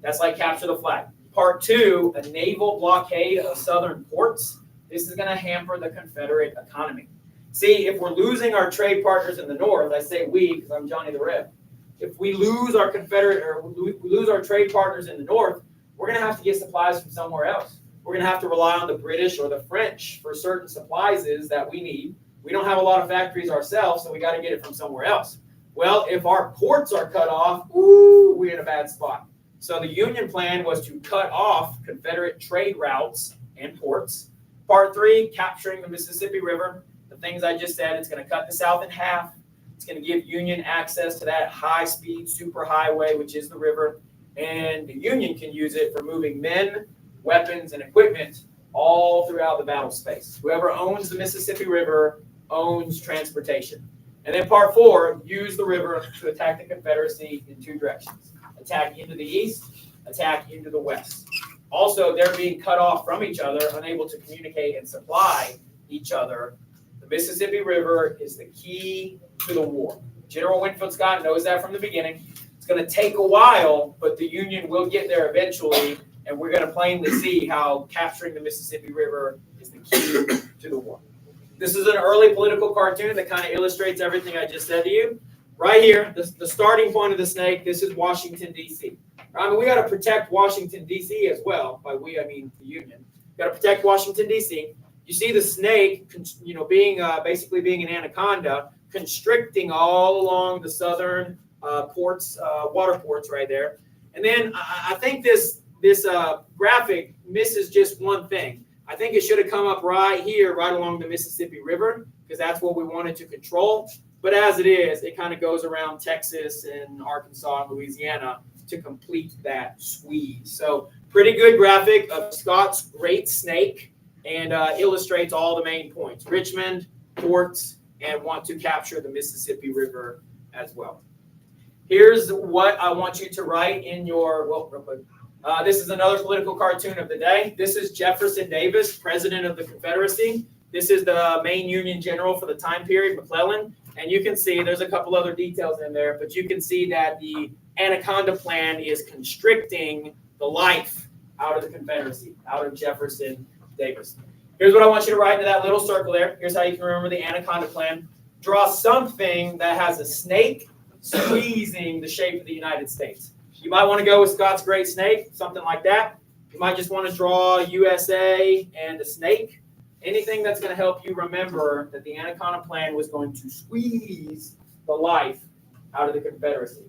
That's like capture the flag. Part 2, a naval blockade of southern ports. This is going to hamper the Confederate economy. See, if we're losing our trade partners in the north, I say we because I'm Johnny the Reb. If we lose our Confederate or we lose our trade partners in the north, we're going to have to get supplies from somewhere else. We're going to have to rely on the British or the French for certain supplies that we need. We don't have a lot of factories ourselves, so we got to get it from somewhere else. Well, if our ports are cut off, we're in a bad spot. So the Union plan was to cut off Confederate trade routes and ports. Part 3, capturing the Mississippi River. The things I just said, it's going to cut the South in half. It's going to give Union access to that high-speed superhighway, which is the river. And the Union can use it for moving men, weapons, and equipment all throughout the battle space. Whoever owns the Mississippi River owns transportation. And then part 4, use the river to attack the Confederacy in two directions. Attack into the east, attack into the west. Also, they're being cut off from each other, unable to communicate and supply each other. The Mississippi River is the key to the war. General Winfield Scott knows that from the beginning. It's going to take a while, but the Union will get there eventually, and we're going to plainly see how capturing the Mississippi River is the key to the war. This is an early political cartoon that kind of illustrates everything I just said to you. Right here, the starting point of the snake, this is Washington, D.C. I mean, we got to protect Washington, D.C. as well. By we, I mean the Union. Got to protect Washington, D.C. You see the snake, being basically being an anaconda, constricting all along the southern ports, water ports right there. And then I think this graphic misses just one thing. I think it should have come up right here, right along the Mississippi River, because that's what we wanted to control. But as it is, it kind of goes around Texas and Arkansas and Louisiana to complete that squeeze. So pretty good graphic of Scott's great snake, and illustrates all the main points. Richmond, ports, and want to capture the Mississippi River as well. Here's what I want you to write in your, real quick. This is another political cartoon of the day. This is Jefferson Davis, President of the Confederacy. This is the main Union general for the time period, McClellan. And you can see there's a couple other details in there, but you can see that the Anaconda Plan is constricting the life out of the Confederacy, out of Jefferson Davis. Here's what I want you to write into that little circle there. Here's how you can remember the Anaconda Plan. Draw something that has a snake squeezing the shape of the United States. You might want to go with Scott's Great Snake, something like that. You might just want to draw USA and a snake. Anything that's going to help you remember that the Anaconda Plan was going to squeeze the life out of the Confederacy.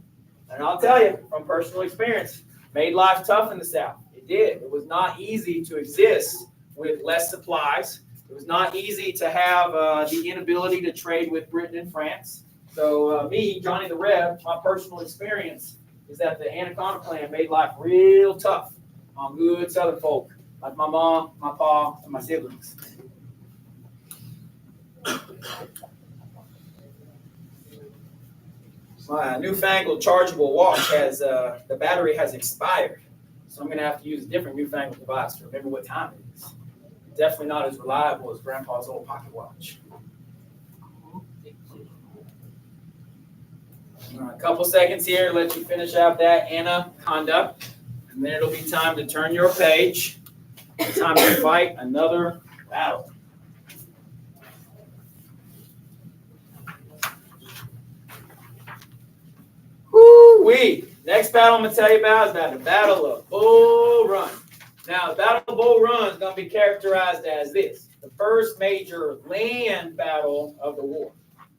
And I'll tell you, from personal experience, made life tough in the South. It did. It was not easy to exist with less supplies. It was not easy to have the inability to trade with Britain and France. So me, Johnny the Reb, my personal experience is that the Anaconda Plan made life real tough on good Southern folk, like my mom, my pa, and my siblings. My newfangled chargeable watch has, the battery has expired. So I'm going to have to use a different newfangled device to remember what time it is. Definitely not as reliable as Grandpa's old pocket watch. A couple seconds here to let you finish out that Anaconda. And then it'll be time to turn your page. Time to fight another battle. Woo-wee. Next battle I'm going to tell you about is about the Battle of Bull Run. Now, the Battle of Bull Run is going to be characterized as this: the first major land battle of the war.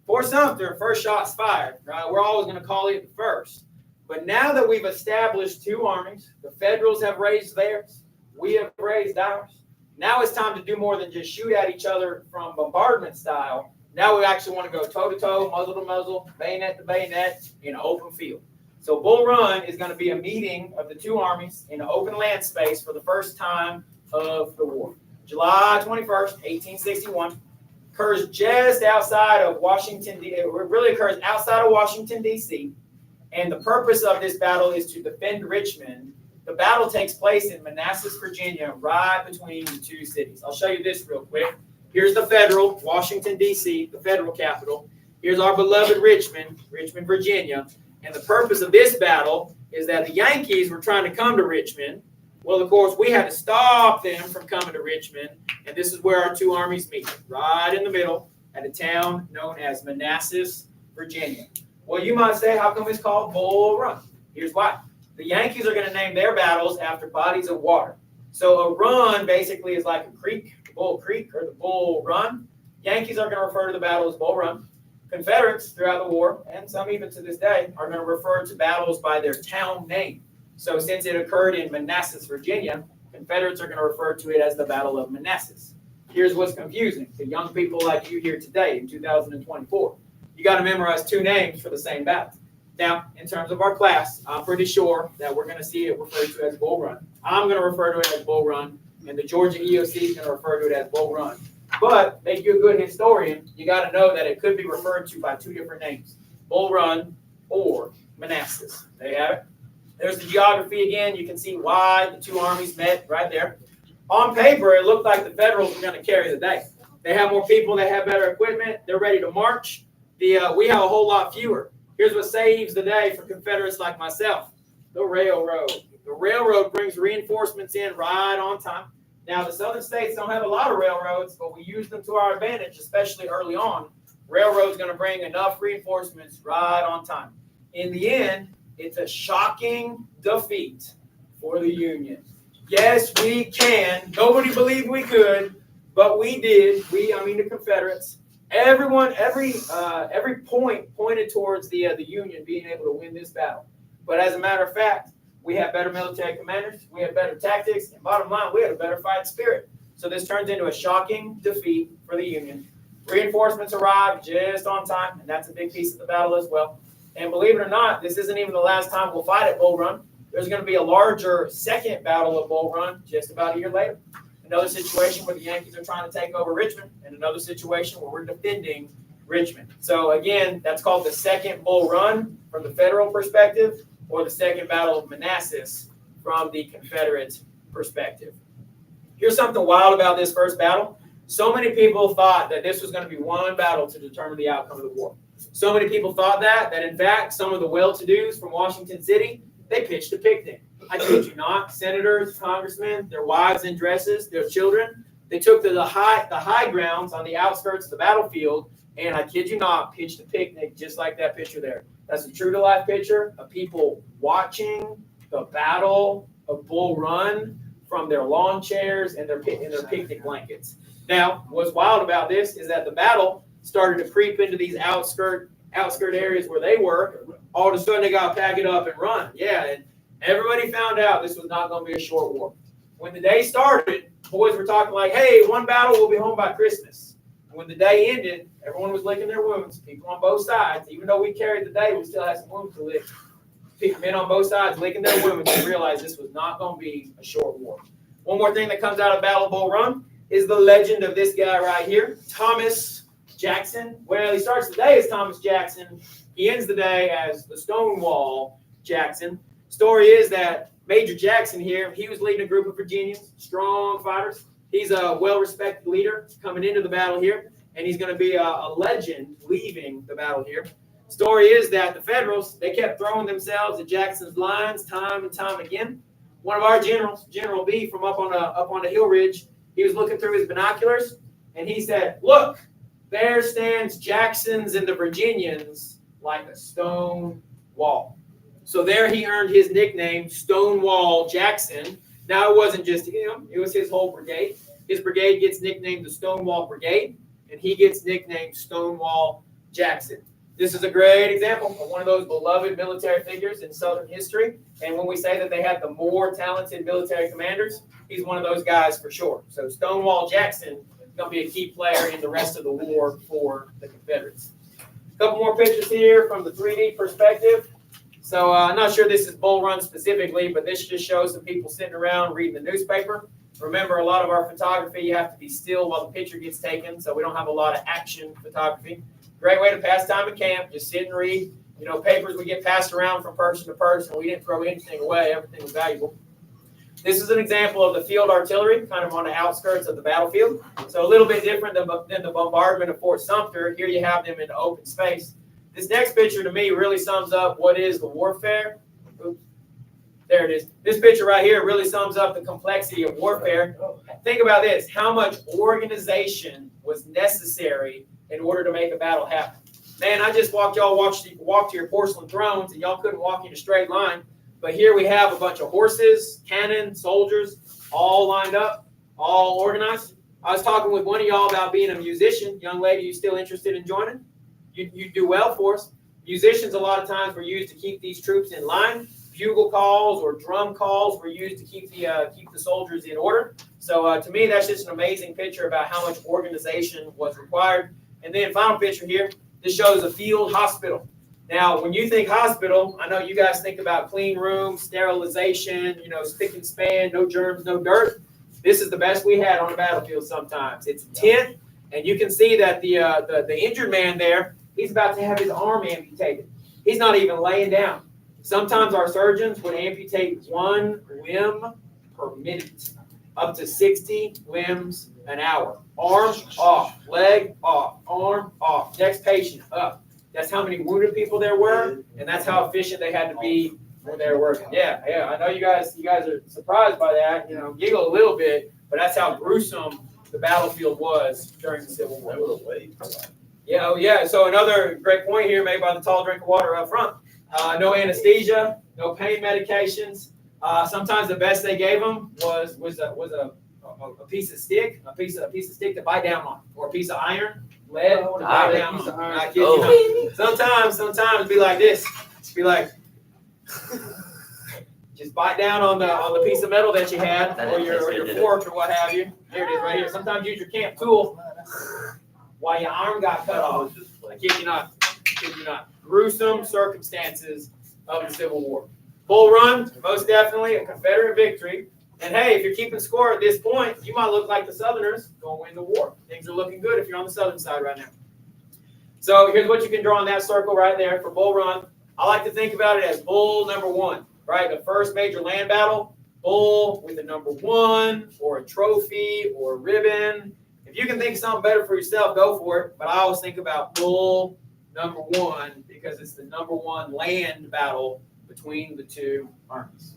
Fort Sumter, first shots fired. Right? We're always going to call it the first. But now that we've established two armies, the Federals have raised theirs, we have raised ours. Now it's time to do more than just shoot at each other from bombardment style. Now we actually want to go toe to toe, muzzle to muzzle, bayonet to bayonet in an open field. So Bull Run is going to be a meeting of the two armies in an open land space for the first time of the war. July 21st, 1861. Occurs just outside of Washington, it really occurs outside of Washington, D.C. And the purpose of this battle is to defend Richmond. The battle takes place in Manassas, Virginia, right between the two cities. I'll show you this real quick. Here's the federal, Washington, D.C., the federal capital. Here's our beloved Richmond, Virginia. And the purpose of this battle is that the Yankees were trying to come to Richmond. Well, of course, we had to stop them from coming to Richmond. And this is where our two armies meet, right in the middle at a town known as Manassas, Virginia. Well, you might say, how come it's called Bull Run? Here's why. The Yankees are going to name their battles after bodies of water. So a run basically is like a creek, the Bull Creek or the Bull Run. Yankees are going to refer to the battle as Bull Run. Confederates throughout the war, and some even to this day, are going to refer to battles by their town name. So since it occurred in Manassas, Virginia, Confederates are going to refer to it as the Battle of Manassas. Here's what's confusing to young people like you here today in 2024. You got to memorize two names for the same battle. Now, in terms of our class, I'm pretty sure that we're going to see it referred to as Bull Run. I'm going to refer to it as Bull Run, and the Georgia EOC is going to refer to it as Bull Run. But make you a good historian, you got to know that it could be referred to by two different names, Bull Run or Manassas. There you have it. There's the geography again. You can see why the two armies met right there. On paper, it looked like the Federals were going to carry the day. They have more people. They have better equipment. They're ready to march. We have a whole lot fewer. Here's what saves the day for Confederates like myself, the railroad. The railroad brings reinforcements in right on time. Now, the southern states don't have a lot of railroads, but we use them to our advantage, especially early on. Railroad's going to bring enough reinforcements right on time. In the end, it's a shocking defeat for the Union. Yes, we can. Nobody believed we could, but we did. The Confederates. Every point pointed towards the Union being able to win this battle. But as a matter of fact, we have better military commanders, we have better tactics, and bottom line, we had a better fight spirit. So this turns into a shocking defeat for the Union. Reinforcements arrived just on time, and that's a big piece of the battle as well. And believe it or not, this isn't even the last time we'll fight at Bull Run. There's going to be a larger second battle of Bull Run just about a year later. Another situation where the Yankees are trying to take over Richmond, and another situation where we're defending Richmond. So again, that's called the second Bull Run from the federal perspective, or the second Battle of Manassas from the Confederate perspective. Here's something wild about this first battle. So many people thought that this was going to be one battle to determine the outcome of the war. So many people thought that in fact, some of the well-to-dos from Washington City, they pitched a picnic. I kid you not. Senators, congressmen, their wives in dresses, their children, they took to the high grounds on the outskirts of the battlefield, and I kid you not, pitched a picnic just like that picture there. That's a true-to-life picture of people watching the Battle of Bull Run from their lawn chairs and their picnic blankets. Now, what's wild about this is that the battle started to creep into these outskirt areas where they were. All of a sudden, they got to pack it up and run. Yeah, and everybody found out this was not going to be a short war. When the day started, boys were talking like, hey, one battle, we'll be home by Christmas. And when the day ended, everyone was licking their wounds. People on both sides, even though we carried the day, we still had some wounds to lick. Men on both sides licking their wounds and realized this was not going to be a short war. One more thing that comes out of Battle of Bull Run is the legend of this guy right here, Thomas Jackson. Well, he starts the day as Thomas Jackson. He ends the day as the Stonewall Jackson. Story is that Major Jackson here, he was leading a group of Virginians, strong fighters. He's a well-respected leader coming into the battle here, and he's going to be a legend leaving the battle here. Story is that the Federals, they kept throwing themselves at Jackson's lines time and time again. One of our generals, General B, from up on a hill ridge, he was looking through his binoculars, and he said, look, there stands Jackson's and the Virginians like a stone wall. So there he earned his nickname, Stonewall Jackson. Now, it wasn't just him. It was his whole brigade. His brigade gets nicknamed the Stonewall Brigade, and he gets nicknamed Stonewall Jackson. This is a great example of one of those beloved military figures in Southern history. And when we say that they had the more talented military commanders, he's one of those guys for sure. So Stonewall Jackson going to be a key player in the rest of the war for the Confederates. A couple more pictures here from the 3D perspective. So I'm not sure this is Bull Run specifically, but this just shows some people sitting around reading the newspaper. Remember, a lot of our photography, you have to be still while the picture gets taken, so we don't have a lot of action photography. Great way to pass time in camp, just sit and read. You know, papers would get passed around from person to person. We didn't throw anything away. Everything was valuable. This is an example of the field artillery, kind of on the outskirts of the battlefield. So a little bit different than the bombardment of Fort Sumter. Here you have them in open space. This next picture to me really sums up what is the warfare. Oops. There it is. This picture right here really sums up the complexity of warfare. Think about this. How much organization was necessary in order to make a battle happen? Man, I just walked to your porcelain thrones, and y'all couldn't walk in a straight line. But here we have a bunch of horses, cannon, soldiers, all lined up, all organized. I was talking with one of y'all about being a musician. Young lady, you still interested in joining? You do well for us. Musicians a lot of times were used to keep these troops in line. Bugle calls or drum calls were used to keep the soldiers in order. So to me, that's just an amazing picture about how much organization was required. And then final picture here, this shows a field hospital. Now, when you think hospital, I know you guys think about clean rooms, sterilization, you know, spick and span, no germs, no dirt. This is the best we had on the battlefield sometimes. It's a tent, and you can see that the injured man there, he's about to have his arm amputated. He's not even laying down. Sometimes our surgeons would amputate one limb per minute, up to 60 limbs an hour. Arm off, leg off, arm off. Next patient up. That's how many wounded people there were, and that's how efficient they had to be when they were working. Yeah. I know you guys are surprised by that. You know, giggle a little bit, but that's how gruesome the battlefield was during the Civil War. Yeah. So another great point here made by the tall drink of water up front. No anesthesia, no pain medications. Sometimes the best they gave them was a piece of stick, a piece of stick to bite down on, or a piece of iron, lead to bite down on. I kid you not. Sometimes be like this. Be like, just bite down on the piece of metal that you had, or your fork, or what have you. There it is, right here. Sometimes use your camp tool while your arm got cut off. I kid you not. Gruesome circumstances of the Civil War. Bull Run, most definitely a Confederate victory. And hey, if you're keeping score at this point, you might look like the Southerners going to win the war. Things are looking good if you're on the Southern side right now. So here's what you can draw in that circle right there for Bull Run. I like to think about it as Bull number 1, right? The first major land battle, Bull with a number 1 or a trophy or a ribbon. If you can think of something better for yourself, go for it. But I always think about Bull number 1 because it's the number 1 land battle between the two armies.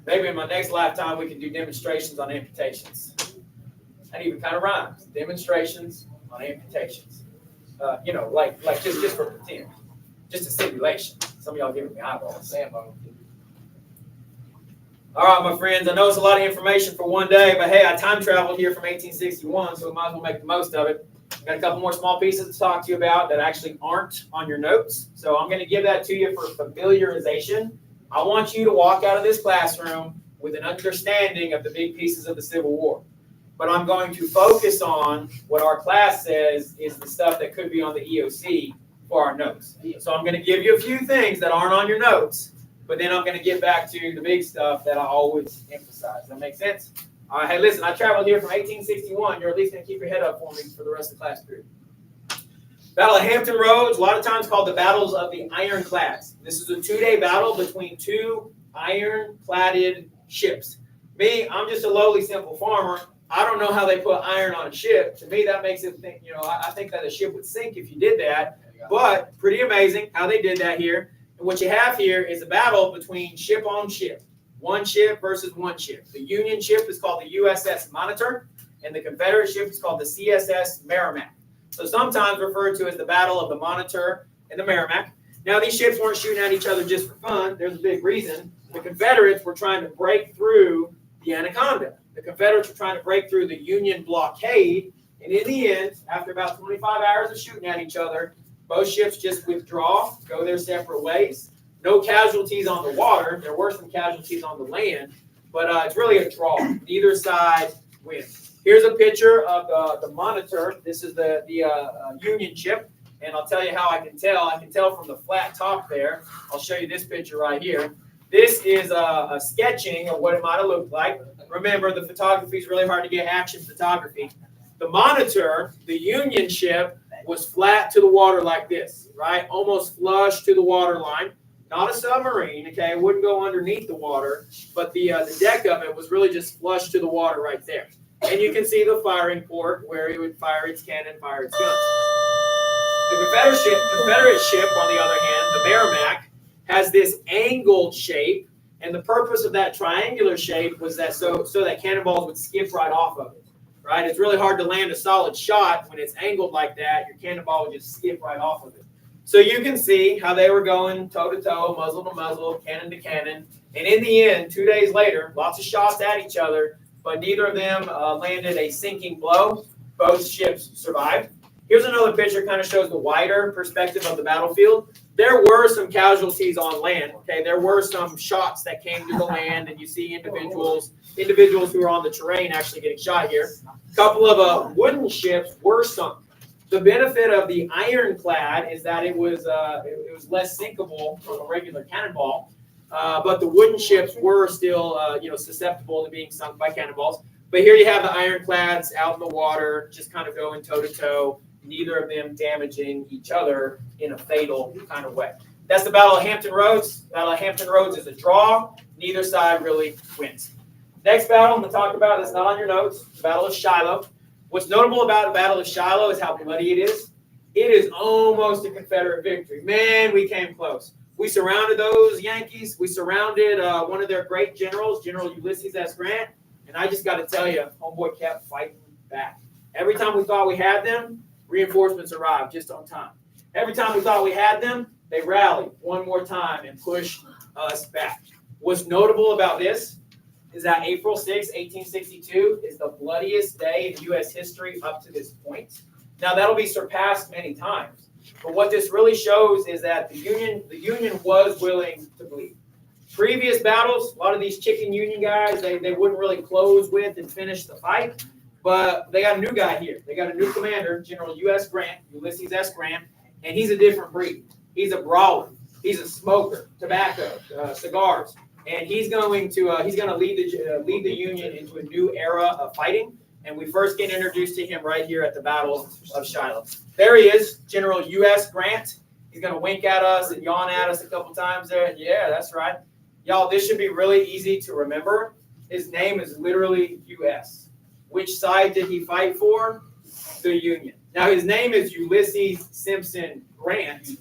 Maybe in my next lifetime we can do demonstrations on amputations. That even kind of rhymes. Demonstrations on amputations. You know, like just for pretend. Just a simulation. Some of y'all giving me eyeballs. All right, my friends. I know it's a lot of information for one day, but hey, I time traveled here from 1861, so we might as well make the most of it. I've got a couple more small pieces to talk to you about that actually aren't on your notes. So I'm going to give that to you for familiarization. I want you to walk out of this classroom with an understanding of the big pieces of the Civil War. But I'm going to focus on what our class says is the stuff that could be on the EOC for our notes. So I'm going to give you a few things that aren't on your notes, but then I'm going to get back to the big stuff that I always emphasize. Does that make sense? All right, hey, listen, I traveled here from 1861. You're at least going to keep your head up for me for the rest of the class period. Battle of Hampton Roads, a lot of times called the Battles of the Ironclads. This is a 2-day battle between 2 iron-cladded ships. Me, I'm just a lowly, simple farmer. I don't know how they put iron on a ship. To me, that makes it think, I think that a ship would sink if you did that. But pretty amazing how they did that here. And what you have here is a battle between ship on ship. One ship versus one ship. The Union ship is called the USS Monitor, and the Confederate ship is called the CSS Merrimack. So sometimes referred to as the Battle of the Monitor and the Merrimack. Now, these ships weren't shooting at each other just for fun. There's a big reason. The Confederates were trying to break through the Anaconda. The Confederates were trying to break through the Union blockade. And in the end, after about 25 hours of shooting at each other, both ships just withdraw, go their separate ways. No casualties on the water. There were some casualties on the land. but it's really a draw. Neither side wins. Here's a picture of the monitor. This is the Union chip, and I'll tell you how I can tell. I can tell from the flat top there. I'll show you this picture right here. This is a sketching of what it might have looked like. Remember, the photography is really hard to get action photography. The monitor, the Union chip, was flat to the water like this, right? Almost flush to the water line. Not a submarine, okay? It wouldn't go underneath the water, but the deck of it was really just flush to the water right there. And you can see the firing port where it would fire its cannon, fire its guns. The Confederate ship, on the other hand, the Merrimack, has this angled shape, and the purpose of that triangular shape was that so that cannonballs would skip right off of it. Right? It's really hard to land a solid shot when it's angled like that. Your cannonball would just skip right off of it. So you can see how they were going toe-to-toe, muzzle to muzzle, cannon to cannon. And in the end, 2 days later, lots of shots at each other, but neither of them landed a sinking blow. Both ships survived. Here's another picture, kind of shows the wider perspective of the battlefield. There were some casualties on land. Okay, there were some shots that came to the land, and you see individuals who are on the terrain actually getting shot here. A couple of wooden ships were sunk. The benefit of the ironclad is that it was less sinkable from a regular cannonball, but the wooden ships were still susceptible to being sunk by cannonballs. But here you have the ironclads out in the water, just kind of going toe to toe. Neither of them damaging each other in a fatal kind of way. That's the Battle of Hampton Roads. Battle of Hampton Roads is a draw. Neither side really wins. Next battle I'm going to talk about is not on your notes, the Battle of Shiloh. What's notable about the Battle of Shiloh is how bloody it is. It is almost a Confederate victory. Man, we came close. We surrounded those Yankees. We surrounded one of their great generals, General Ulysses S. Grant. And I just got to tell you, homeboy kept fighting back. Every time we thought we had them, reinforcements arrived just on time. Every time we thought we had them, they rallied one more time and pushed us back. What's notable about this is that April 6, 1862 is the bloodiest day in U.S. history up to this point. Now, that'll be surpassed many times. But what this really shows is that the Union was willing to bleed. Previous battles, a lot of these chicken Union guys, they wouldn't really close with and finish the fight. But they got a new guy here. They got a new commander, General Ulysses S. Grant, and he's a different breed. He's a brawler. He's a smoker, tobacco, cigars, and he's going to lead the Union into a new era of fighting. And we first get introduced to him right here at the Battle of Shiloh. There he is, General U.S. Grant. He's going to wink at us and yawn at us a couple times there. Yeah, that's right. Y'all, this should be really easy to remember. His name is literally U.S. Which side did he fight for? The Union. Now, his name is Ulysses Simpson Grant.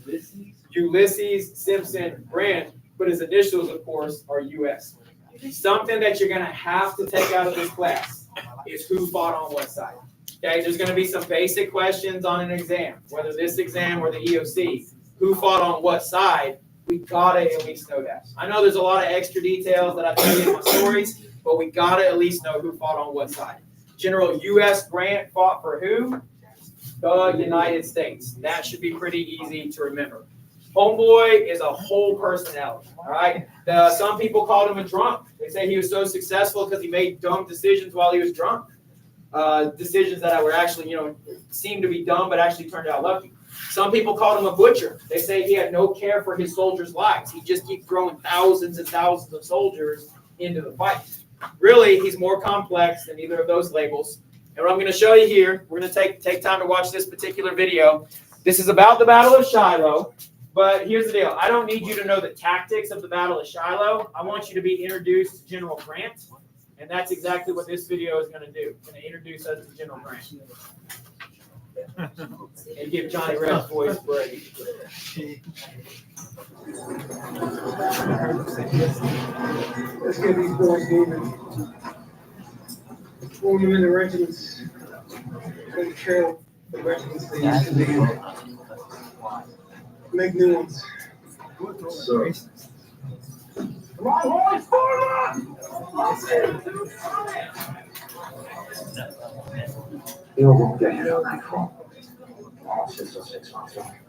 Ulysses Simpson Grant, but his initials, of course, are U.S. Something that you're going to have to take out of this class is who fought on what side. Okay, there's going to be some basic questions on an exam, whether this exam or the EOC. Who fought on what side? We got to at least know that. I know there's a lot of extra details that I tell you in my stories, but we got to at least know who fought on what side. General U.S. Grant fought for who? The United States. That should be pretty easy to remember. Homeboy is a whole personality, all right? Some people called him a drunk. They say he was so successful because he made dumb decisions while he was drunk. Decisions that were actually, seemed to be dumb, but actually turned out lucky. Some people called him a butcher. They say he had no care for his soldiers' lives. He just kept throwing thousands and thousands of soldiers into the fight. Really, he's more complex than either of those labels. And what I'm going to show you here, we're going to take time to watch this particular video. This is about the Battle of Shiloh, but here's the deal. I don't need you to know the tactics of the Battle of Shiloh. I want you to be introduced to General Grant, and that's exactly what this video is going to do. It's going to introduce us to General Grant. And give Johnny Reb's voice a break. Let's get these boys moving. Form them in the regiments. Take care of the regiments they used to be in. Make new ones. So. Come on, boys, form You won't get here on nightfall. All 6 or 6 months away.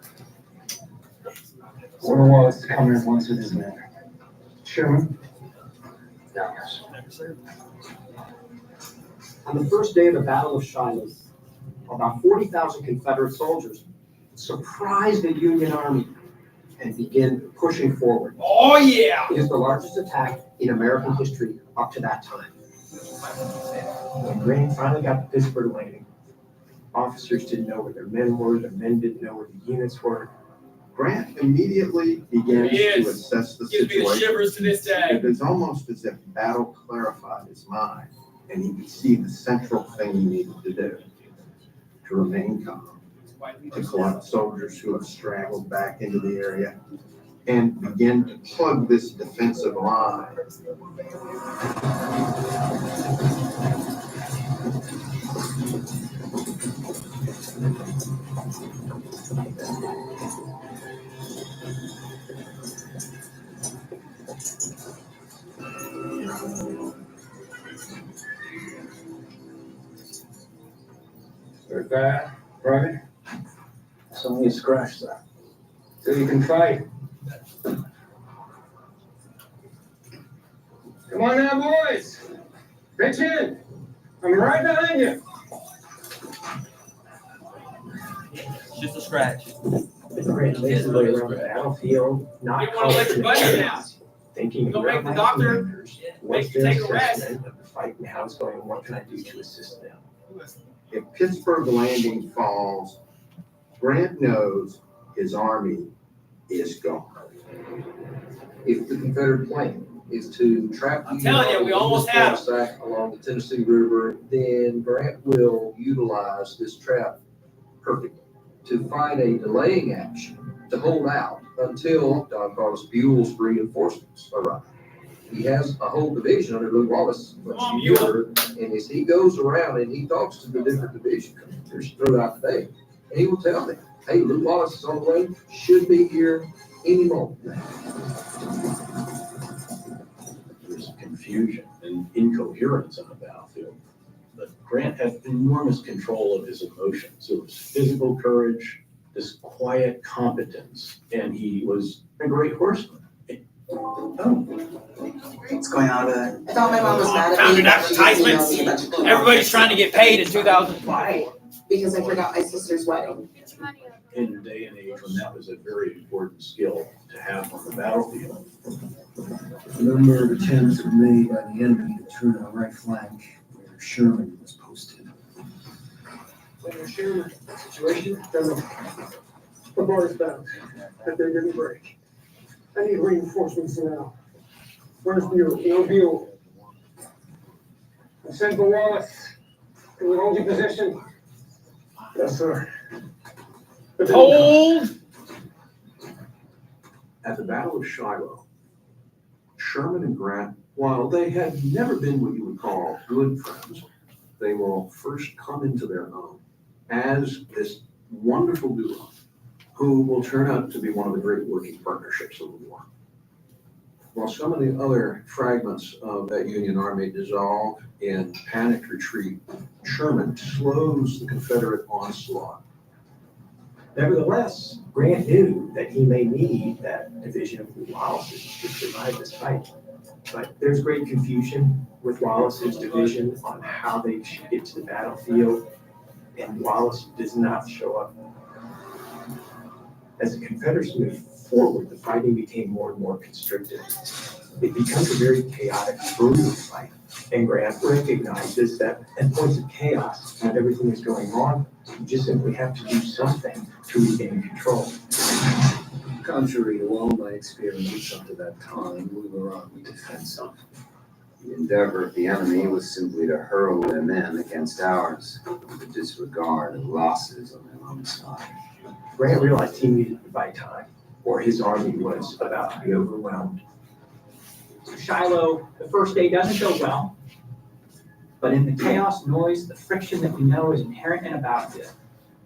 Order was to come in once with his men. Sherman, Yes. On the first day of the Battle of Shiloh, about 40,000 Confederate soldiers surprised the Union Army and began pushing forward. Oh, yeah. It is the largest attack in American history up to that time. When Grant finally got to Pittsburgh Landing, officers didn't know where their men were, their men didn't know where the units were. Grant immediately begins He to is. assess the Gives me the situation. shivers to this day. It is almost as if battle clarified his mind, and he could see the central thing he needed to do: to remain calm, to collect soldiers who have straggled back into the area, and begin to plug this defensive line. Very bad, Private. It's only a scratch, sir. So you can fight. Come on now, boys. Pitch in. I'm right behind you. It's just a scratch. Grant makes his way around the battlefield, not You wanna let your buddy down. thinking Don't about make the my doctor commanders. What's make you their take a rest. assessment of the fight and how it's going? What can I do to assist them? If Pittsburgh Landing falls, Grant knows his army is gone. If the Confederate plan is to trap I'm the telling you, we almost had 'em. sack along the Tennessee River, then Grant will utilize this trap perfectly to find a delaying action to hold out until Don Carlos Buell's reinforcements arrive. He has a whole division under Lew Wallace, Come on, Buell. and as he goes around and he talks to the different division commanders throughout the day, and he will tell them, hey, Lew Wallace is on the way, should be here any moment. There's confusion and incoherence on the battlefield. But Grant had enormous control of his emotions. It was physical courage, this quiet competence, and he was a great horseman. What's going on there? I thought my mom was mad at me. Found an because she didn't advertisement. email me a bunch of clothes. Everybody's trying to get paid in 2020. Because I forgot my sister's wedding. In a day and age when that was a very important skill to have on the battlefield. A number of attempts were made by the enemy to turn our right flank where Sherman was posted. When Sherman situation doesn't. The bar is down. That they didn't break. I need reinforcements now. Where's Buell? No Buell. I sent for Wallace. Can we hold your position? Yes, sir. Hold. At the Battle of Shiloh, Sherman and Grant, while they had never been what you would call good friends, they will first come into their own as this wonderful duo who will turn out to be one of the great working partnerships of the war. While some of the other fragments of that Union Army dissolve in panicked retreat, Sherman slows the Confederate onslaught. Nevertheless, Grant knew that he may need that division of Wallace's to survive this fight. But there's great confusion with Wallace's division on how they should get to the battlefield, and Wallace does not show up. As the Confederates moved forward, the fighting became more and more constricted. It becomes a very chaotic, brutal fight, and Grant recognizes that at points of chaos, when everything is going wrong, you just simply have to do something to regain control. Contrary to all my experience up to that time, we were on the defensive. The endeavor of the enemy was simply to hurl their men against ours, with the disregard of losses on their own side. Grant realized he needed to buy time, or his army was about to be overwhelmed. Shiloh, the first day doesn't go well, but in the chaos, noise, the friction that we know is inherent in a battlefield,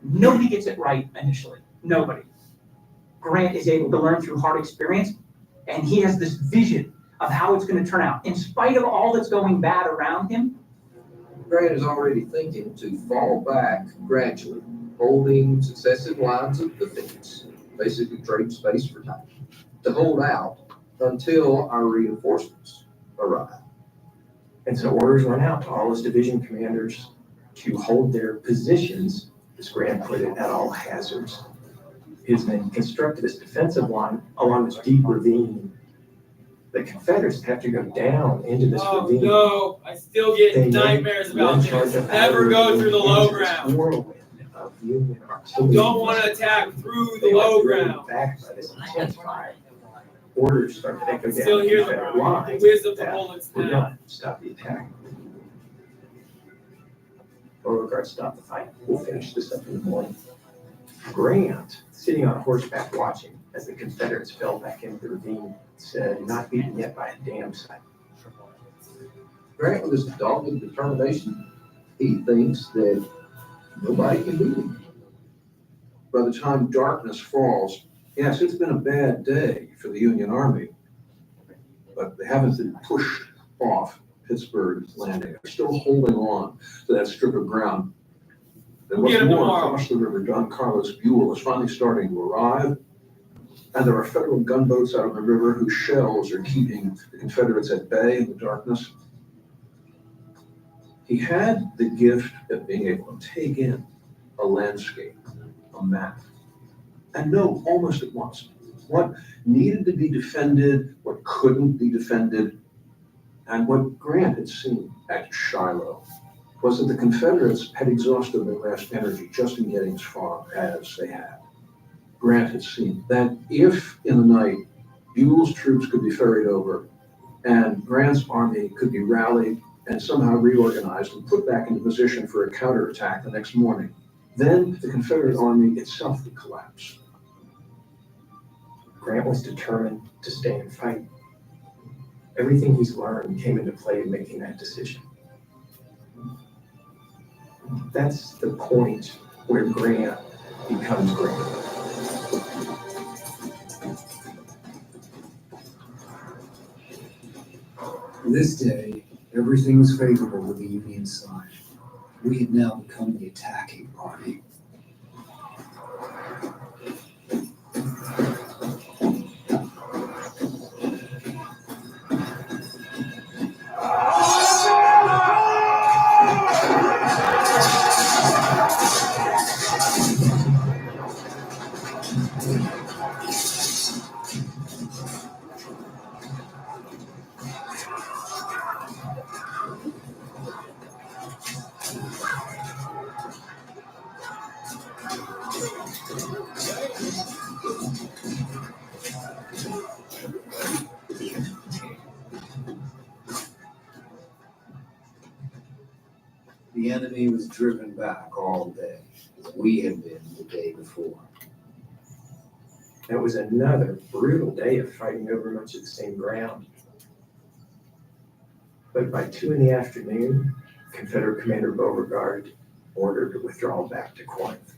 nobody gets it right initially. Nobody. Grant is able to learn through hard experience, and he has this vision of how it's going to turn out. In spite of all that's going bad around him, Grant is already thinking to fall back gradually, holding successive lines of defense, basically trade space for time, to hold out until our reinforcements arrive. And so orders went out to all his division commanders to hold their positions, as Grant put it, at all hazards. His men constructed this defensive line along this deep ravine. The Confederates have to go down into this ravine. No, I still get They nightmares about one charge this. of Never go through the low ground. Whirlwind of Union I artillery. don't want to attack through the They low are driven ground. back by this intense fire. Orders start to echo down Still the hear Confederate the lines whiz of the that bullets we're now. done. Stop the attack. Beauregard, stop the fight. We'll finish this up in the morning. Grant, sitting on horseback watching as the Confederates fell back into the ravine, said, "Not beaten yet by a damn sight." Grant, with his dogged determination, he thinks that nobody can beat him. By the time darkness falls, yes, it's been a bad day for the Union Army, but they haven't been pushed off Pittsburgh Landing. They're still holding on to that strip of ground. And We'll what's get 'em more, tomorrow. across the river, Don Carlos Buell is finally starting to arrive, and there are federal gunboats out of the river whose shells are keeping the Confederates at bay in the darkness. He had the gift of being able to take in a landscape, a map, and know almost at once what needed to be defended, what couldn't be defended, and what Grant had seen at Shiloh was that the Confederates had exhausted their last energy just in getting as far as they had. Grant had seen that if in the night Buell's troops could be ferried over and Grant's army could be rallied and somehow reorganized and put back into position for a counterattack the next morning, then the Confederate army itself would collapse. Grant was determined to stay and fight. Everything he's learned came into play in making that decision. That's the point where Grant becomes Grant. This day, everything was favorable with the Union side. We had now become the attacking party. The enemy was driven back all day, as we had been the day before. It was another brutal day of fighting over much of the same ground. But by 2 p.m, Confederate Commander Beauregard ordered a withdrawal back to Corinth.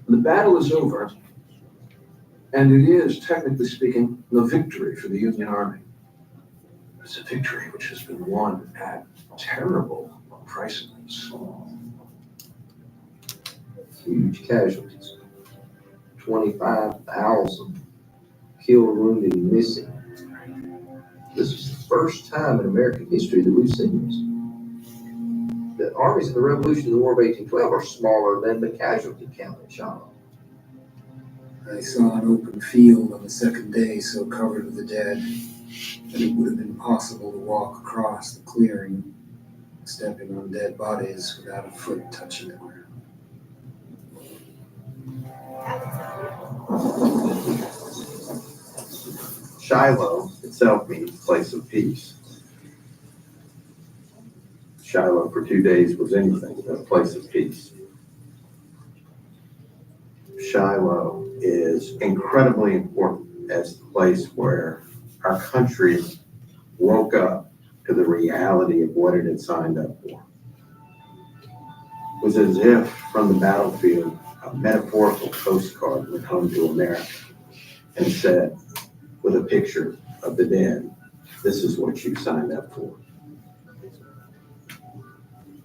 The battle is over, and it is, technically speaking, the victory for the Union Army. It's a victory which has been won at terrible prices. Huge casualties. 25,000 killed, wounded, and missing. This is the first time in American history that we've seen this. The armies of the Revolution of the War of 1812 are smaller than the casualty count at Shiloh. I saw an open field on the second day so covered with the dead that it would have been possible to walk across the clearing, stepping on dead bodies without a foot touching the ground. Shiloh itself means place of peace. Shiloh for 2 days was anything but a place of peace. Shiloh is incredibly important as the place where our country woke up to the reality of what it had signed up for. It was as if from the battlefield, a metaphorical postcard would come to America and said, with a picture of the dead, this is what you signed up for.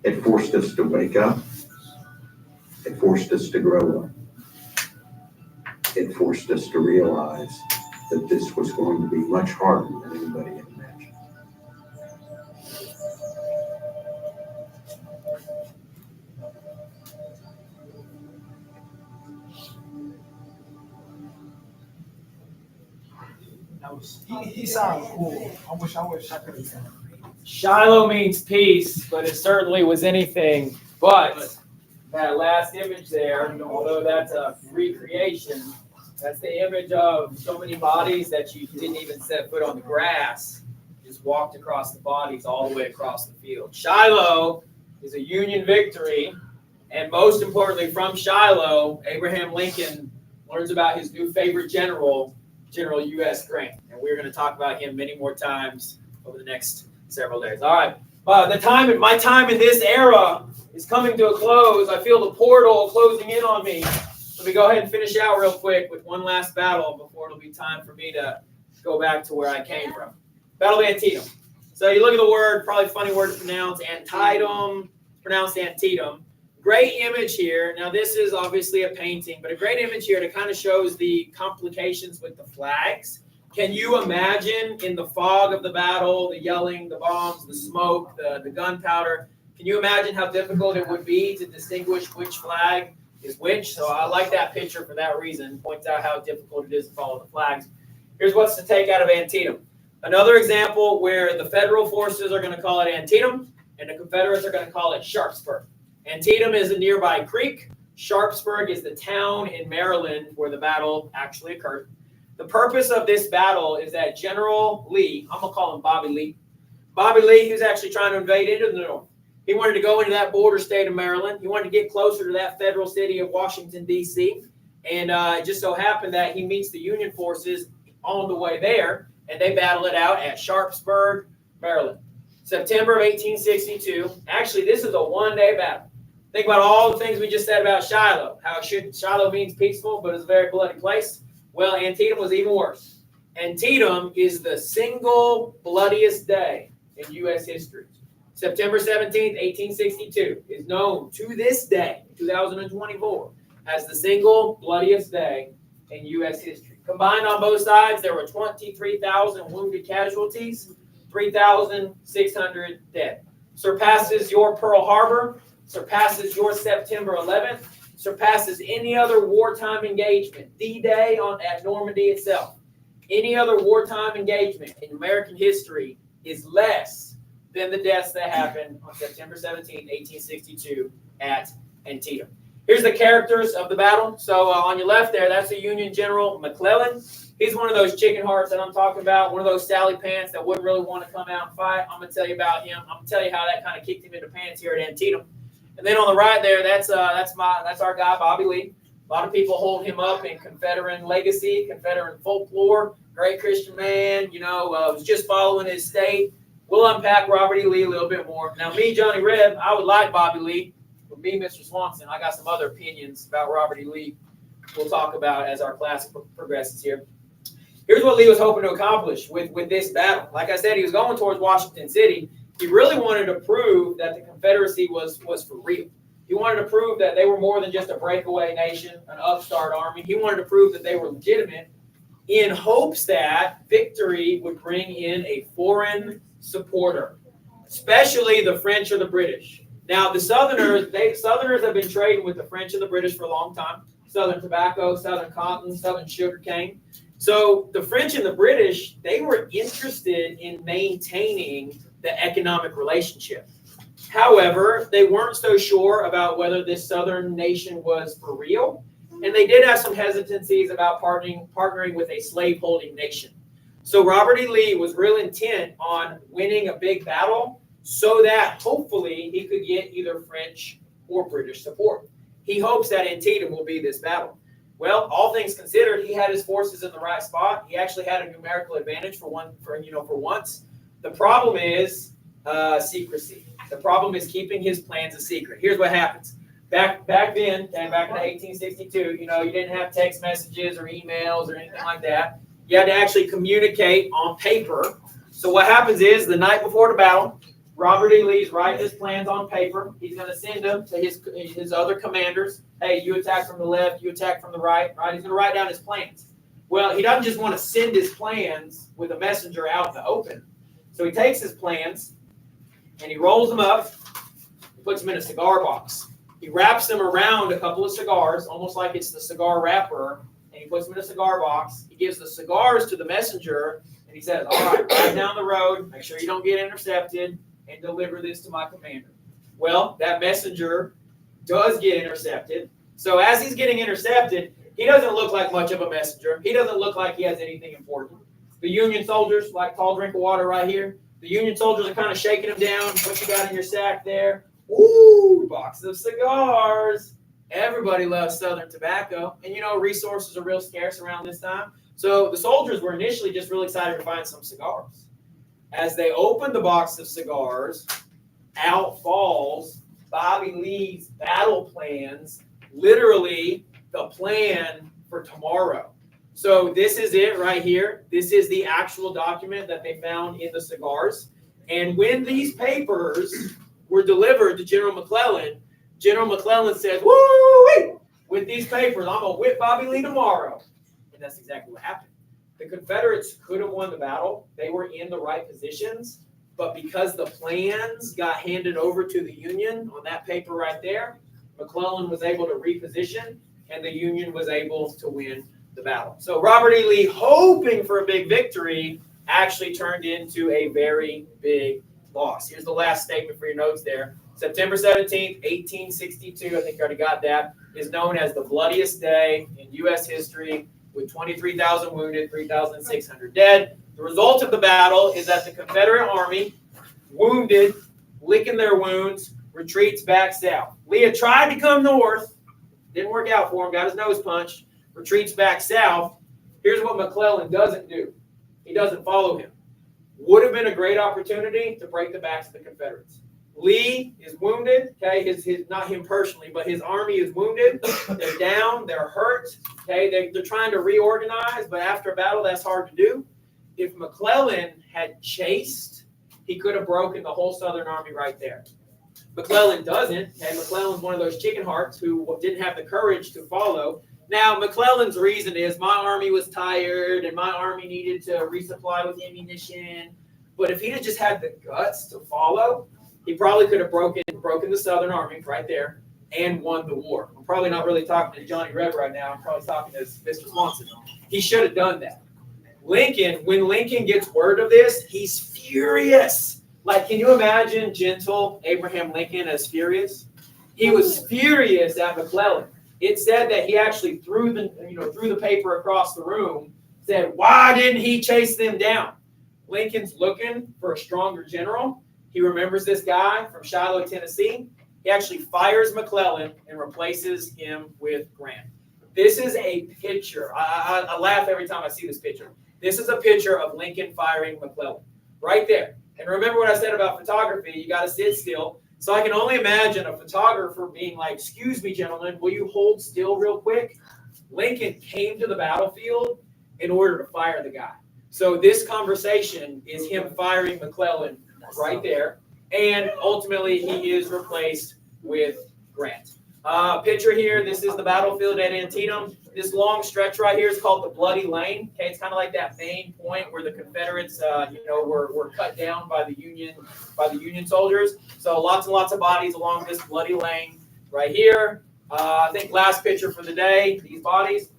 It forced us to wake up. It forced us to grow up. It forced us to realize that this was going to be much harder than anybody had imagined. He sounded cool. I wish I could have done it. Shiloh means peace, but it certainly was anything but. That last image there, although that's a recreation, that's the image of so many bodies that you didn't even set foot on the grass, just walked across the bodies all the way across the field. Shiloh is a Union victory, and most importantly, from Shiloh, Abraham Lincoln learns about his new favorite general, General U.S. Grant, and we're going to talk about him many more times over the next several days. All right, my time in this era is coming to a close. I feel the portal closing in on me. Let me go ahead and finish out real quick with one last battle before it'll be time for me to go back to where I came from. Battle of Antietam. So you look at the word, probably a funny word to pronounce, Antietam, pronounced Antietam. Great image here. Now this is obviously a painting, but a great image here that kind of shows the complications with the flags. Can you imagine in the fog of the battle, the yelling, the bombs, the smoke, the gunpowder? Can you imagine how difficult it would be to distinguish which flag is which? So I like that picture for that reason. Points out how difficult it is to follow the flags. Here's what's to take out of Antietam. Another example where the federal forces are going to call it Antietam and the Confederates are going to call it Sharpsburg. Antietam is a nearby creek. Sharpsburg is the town in Maryland where the battle actually occurred. The purpose of this battle is that General Lee, I'm going to call him Bobby Lee, who's actually trying to invade into the north. He wanted to go into that border state of Maryland. He wanted to get closer to that federal city of Washington, D.C. And it just so happened that he meets the Union forces on the way there, and they battle it out at Sharpsburg, Maryland. September of 1862. Actually, this is a one-day battle. Think about all the things we just said about Shiloh, how Shiloh means peaceful, but it's a very bloody place. Well, Antietam was even worse. Antietam is the single bloodiest day in U.S. history. September 17th, 1862 is known to this day, 2024, as the single bloodiest day in U.S. history. Combined on both sides, there were 23,000 wounded casualties, 3,600 dead. Surpasses your Pearl Harbor, surpasses your September 11th, surpasses any other wartime engagement. D-Day at Normandy itself. Any other wartime engagement in American history is less than the deaths that happened on September 17, 1862 at Antietam. Here's the characters of the battle. So on your left there, that's the Union General McClellan. He's one of those chicken hearts that I'm talking about, one of those Sally Pants that wouldn't really want to come out and fight. I'm going to tell you about him. I'm going to tell you how that kind of kicked him into pants here at Antietam. And then on the right there, that's our guy, Bobby Lee. A lot of people hold him up in Confederate legacy, Confederate folklore. Great Christian man, was just following his state. We'll unpack Robert E. Lee a little bit more. Now, me, Johnny Reb, I would like Bobby Lee. But me, Mr. Swanson, I got some other opinions about Robert E. Lee we'll talk about as our class progresses here. Here's what Lee was hoping to accomplish with this battle. Like I said, he was going towards Washington City. He really wanted to prove that the Confederacy was for real. He wanted to prove that they were more than just a breakaway nation, an upstart army. He wanted to prove that they were legitimate in hopes that victory would bring in a foreign supporter, especially the French or the British. Now, the Southerners have been trading with the French and the British for a long time. Southern tobacco, Southern cotton, Southern sugar cane. So the French and the British, they were interested in maintaining the economic relationship. However, they weren't so sure about whether this Southern nation was for real, and they did have some hesitancies about partnering with a slave-holding nation. So Robert E. Lee was real intent on winning a big battle so that hopefully he could get either French or British support. He hopes that Antietam will be this battle. Well, all things considered, he had his forces in the right spot. He actually had a numerical advantage for once. The problem is secrecy. The problem is keeping his plans a secret. Here's what happens. Back then, back in 1862, you didn't have text messages or emails or anything like that. You had to actually communicate on paper. So what happens is the night before the battle, Robert E. Lee's writing his plans on paper. He's going to send them to his other commanders. Hey, you attack from the left, you attack from the right. He's going to write down his plans. Well, he doesn't just want to send his plans with a messenger out in the open. So he takes his plans and he rolls them up, puts them in a cigar box. He wraps them around a couple of cigars, almost like it's the cigar wrapper, and he puts them in a cigar box. He gives the cigars to the messenger, and he says, all right, ride down the road, make sure you don't get intercepted, and deliver this to my commander. Well, that messenger does get intercepted. So as he's getting intercepted, he doesn't look like much of a messenger. He doesn't look like he has anything important. The Union soldiers, like tall drink of water right here, the Union soldiers are kind of shaking him down. What you got in your sack there? Ooh, box of cigars. Everybody loves Southern tobacco. And you know, resources are real scarce around this time. So the soldiers were initially just really excited to find some cigars. As they opened the box of cigars, out falls Bobby Lee's battle plans, literally the plan for tomorrow. So this is it right here. This is the actual document that they found in the cigars. And when these papers were delivered to General McClellan said, woo, with these papers, I'm going to whip Bobby Lee tomorrow. And that's exactly what happened. The Confederates could have won the battle. They were in the right positions. But because the plans got handed over to the Union on that paper right there, McClellan was able to reposition, and the Union was able to win the battle. So Robert E. Lee, hoping for a big victory, actually turned into a very big loss. Here's the last statement for your notes there. September 17th, 1862, I think you already got that, is known as the bloodiest day in U.S. history, with 23,000 wounded, 3,600 dead. The result of the battle is that the Confederate Army, wounded, licking their wounds, retreats back south. Lee had tried to come north, didn't work out for him, got his nose punched, retreats back south. Here's what McClellan doesn't do. He doesn't follow him. Would have been a great opportunity to break the backs of the Confederates. Lee is wounded, okay, his not him personally, but his army is wounded. They're down, they're hurt, okay, they're trying to reorganize, but after a battle, that's hard to do. If McClellan had chased, he could have broken the whole Southern Army right there. McClellan doesn't, okay, McClellan's one of those chicken hearts who didn't have the courage to follow. Now, McClellan's reason is my army was tired and my army needed to resupply with ammunition. But if he'd have just had the guts to follow, he probably could have broken the Southern Army right there and won the war. I'm probably not really talking to Johnny Reb right now. I'm probably talking to Mr. Swanson. He should have done that. When Lincoln gets word of this, he's furious. Like, can you imagine gentle Abraham Lincoln as furious? He was furious at McClellan. It said that he actually threw the paper across the room, said, why didn't he chase them down? Lincoln's looking for a stronger general. He remembers this guy from Shiloh, Tennessee. He actually fires McClellan and replaces him with Grant. This is a picture. I laugh every time I see this picture. This is a picture of Lincoln firing McClellan right there. And remember what I said about photography. You got to sit still. So I can only imagine a photographer being like, excuse me, gentlemen, will you hold still real quick? Lincoln came to the battlefield in order to fire the guy. So this conversation is him firing McClellan right there. And ultimately, he is replaced with Grant. Picture here, this is the battlefield at Antietam. This long stretch right here is called the Bloody Lane. Okay, it's kind of like that main point where the Confederates, were cut down by the Union soldiers. So lots and lots of bodies along this Bloody Lane right here. I think last picture for the day, these bodies.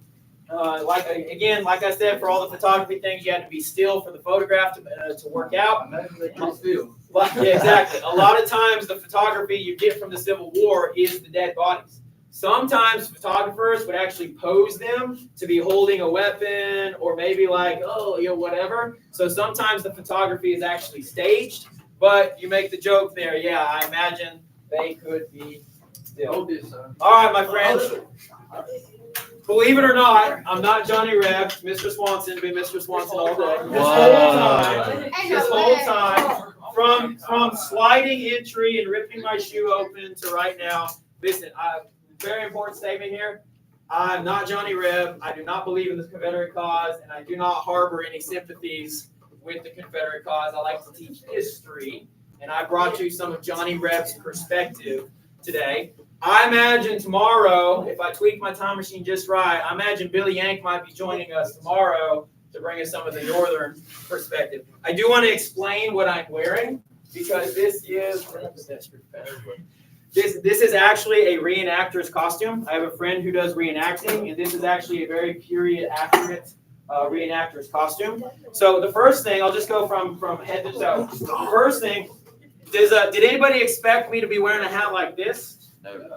Like I said, for all the photography things, you had to be still for the photograph to work out. Yeah, exactly. A lot of times the photography you get from the Civil War is the dead bodies. Sometimes photographers would actually pose them to be holding a weapon or maybe like, whatever. So sometimes the photography is actually staged, but you make the joke there. Yeah, I imagine they could be still. All right, my friends. Believe it or not, I'm not Johnny Reb. Mr. Swanson, been Mr. Swanson all day. This whole time, from sliding entry and ripping my shoe open to right now. Listen, very important statement here. I'm not Johnny Reb. I do not believe in the Confederate cause, and I do not harbor any sympathies with the Confederate cause. I like to teach history, and I brought you some of Johnny Reb's perspective today. I imagine tomorrow, if I tweak my time machine just right, I imagine Billy Yank might be joining us tomorrow to bring us some of the northern perspective. I do want to explain what I'm wearing because this is actually a reenactor's costume. I have a friend who does reenacting, and this is actually a very period accurate reenactor's costume. So the first thing, I'll just go from head to toe. First thing, did anybody expect me to be wearing a hat like this?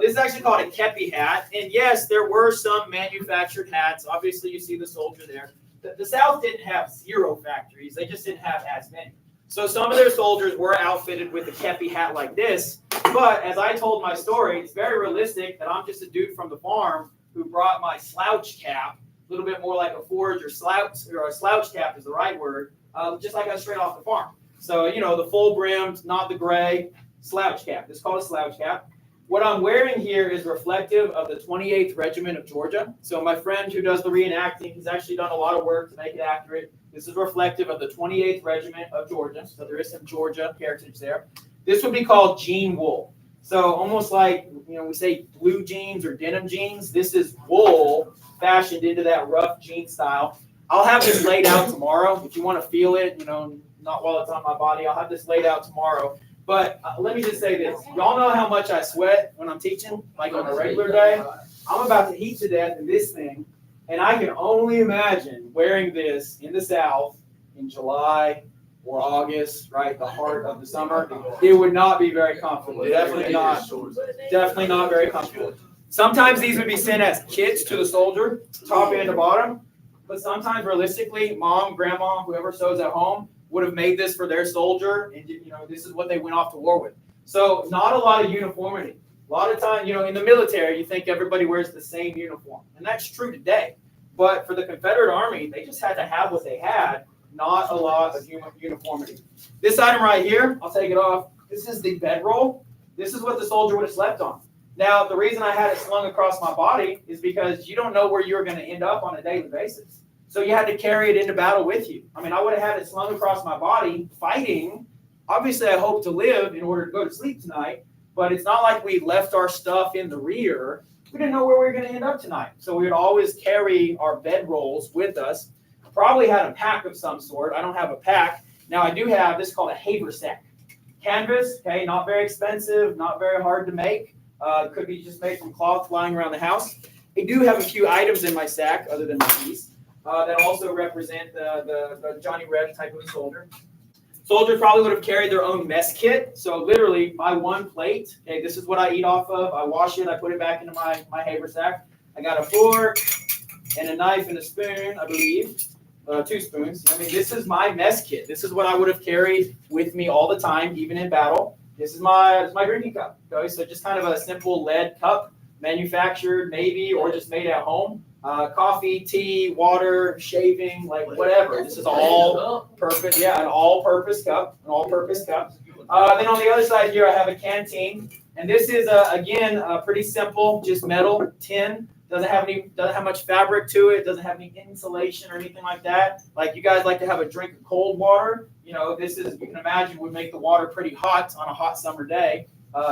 This is actually called a kepi hat, and yes, there were some manufactured hats. Obviously, you see the soldier there. The South didn't have 0 factories; they just didn't have as many. So some of their soldiers were outfitted with a kepi hat like this. But as I told my story, it's very realistic that I'm just a dude from the farm who brought my slouch cap, a little bit more like a forage or a slouch cap is the right word, just like I was straight off the farm. So the full brimmed, not the gray slouch cap. It's called a slouch cap. What I'm wearing here is reflective of the 28th Regiment of Georgia. So my friend who does the reenacting, he's actually done a lot of work to make it accurate. This is reflective of the 28th Regiment of Georgia. So there is some Georgia heritage there. This would be called jean wool. So almost like, we say blue jeans or denim jeans. This is wool fashioned into that rough jean style. I'll have this laid out tomorrow. If you want to feel it, not while it's on my body, I'll have this laid out tomorrow. But let me just say this. Y'all know how much I sweat when I'm teaching, like on a regular day. I'm about to heat to death in this thing, and I can only imagine wearing this in the South in July or August, right, the heart of the summer. It would not be very comfortable. Definitely not very comfortable. Sometimes these would be sent as kits to the soldier, top and to bottom. But sometimes, realistically, mom, grandma, whoever sews at home, would have made this for their soldier, and this is what they went off to war with. So not a lot of uniformity. A lot of time, in the military, you think everybody wears the same uniform, and that's true today. But for the Confederate Army, they just had to have what they had, not a lot of uniformity. This item right here, I'll take it off. This is the bedroll. This is what the soldier would have slept on. Now, the reason I had it slung across my body is because you don't know where you're going to end up on a daily basis. So you had to carry it into battle with you. I mean, I would have had it slung across my body, fighting. Obviously, I hope to live in order to go to sleep tonight, but it's not like we left our stuff in the rear. We didn't know where we were going to end up tonight. So we would always carry our bedrolls with us. Probably had a pack of some sort. I don't have a pack. Now, I do have this called a haversack. Canvas, okay, not very expensive, not very hard to make. Could be just made from cloth lying around the house. I do have a few items in my sack other than my keys. That also represent the Johnny Reb type of a soldier. Soldiers probably would have carried their own mess kit. So literally, my one plate, okay, this is what I eat off of. I wash it, I put it back into my haversack. I got a fork and a knife and a spoon, I believe. 2 spoons. I mean, this is my mess kit. This is what I would have carried with me all the time, even in battle. This is my drinking cup. Okay, so just kind of a simple lead cup, manufactured maybe, or just made at home. Coffee, tea, water, shaving, like whatever. This is all purpose. Yeah, an all-purpose cup. Then on the other side here, I have a canteen, and this is again pretty simple, just metal tin. Doesn't have much fabric to it. Doesn't have any insulation or anything like that. Like you guys like to have a drink of cold water. This is, you can imagine, would make the water pretty hot on a hot summer day.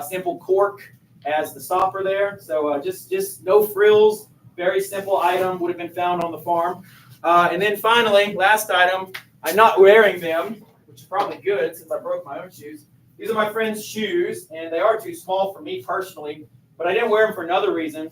Simple cork as the stopper there. So just no frills. Very simple item, would have been found on the farm. And then finally, last item, I'm not wearing them, which is probably good since I broke my own shoes. These are my friend's shoes, and they are too small for me personally, but I didn't wear them for another reason,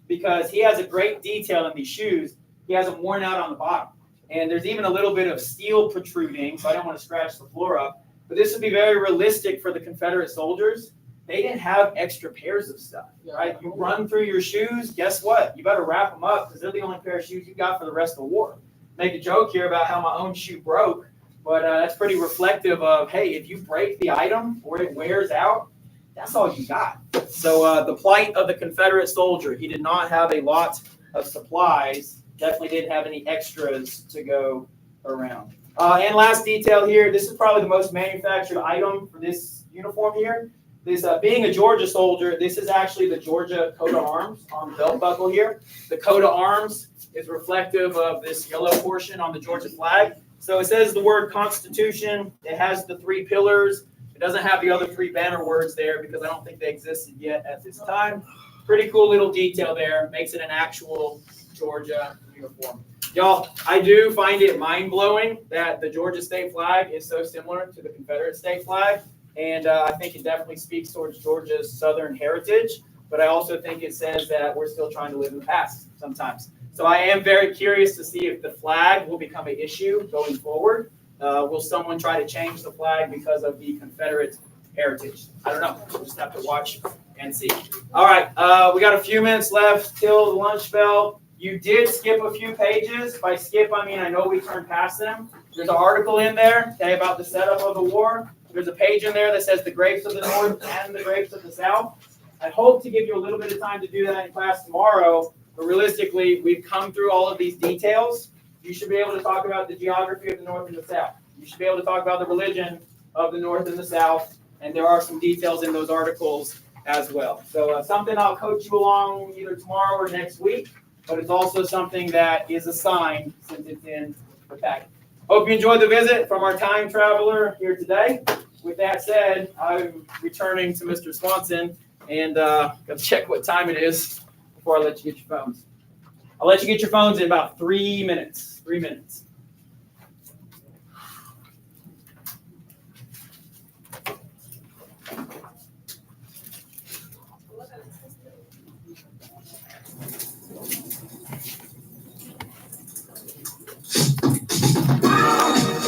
because he has a great detail in these shoes. He has them worn out on the bottom. And there's even a little bit of steel protruding, so I don't want to scratch the floor up. But this would be very realistic for the Confederate soldiers. They didn't have extra pairs of stuff, right? You run through your shoes, guess what? You better wrap them up because they're the only pair of shoes you got for the rest of the war. Make a joke here about how my own shoe broke, but that's pretty reflective of, hey, if you break the item or it wears out, that's all you got. So the plight of the Confederate soldier, he did not have a lot of supplies, definitely didn't have any extras to go around. And last detail here, this is probably the most manufactured item for this uniform here. This being a Georgia soldier, this is actually the Georgia coat of arms on the belt buckle here. The coat of arms is reflective of this yellow portion on the Georgia flag. So it says the word Constitution. It has the 3 pillars. It doesn't have the other 3 banner words there because I don't think they existed yet at this time. Pretty cool little detail there. Makes it an actual Georgia uniform. Y'all, I do find it mind-blowing that the Georgia state flag is so similar to the Confederate state flag. And I think it definitely speaks towards Georgia's Southern heritage. But I also think it says that we're still trying to live in the past sometimes. So I am very curious to see if the flag will become an issue going forward. Will someone try to change the flag because of the Confederate heritage? I don't know. We'll just have to watch and see. All right, we got a few minutes left till the lunch bell. You did skip a few pages. By skip, I mean I know we turned past them. There's an article in there about the setup of the war. There's a page in there that says the grapes of the North and the grapes of the South. I hope to give you a little bit of time to do that in class tomorrow, but realistically, we've come through all of these details. You should be able to talk about the geography of the North and the South. You should be able to talk about the religion of the North and the South, and there are some details in those articles as well. So something I'll coach you along either tomorrow or next week, but it's also something that is assigned since it's in the packet. Hope you enjoyed the visit from our time traveler here today. With that said, I'm returning to Mr. Swanson and got to check what time it is before I let you get your phones. I'll let you get your phones in about 3 minutes. 3 minutes.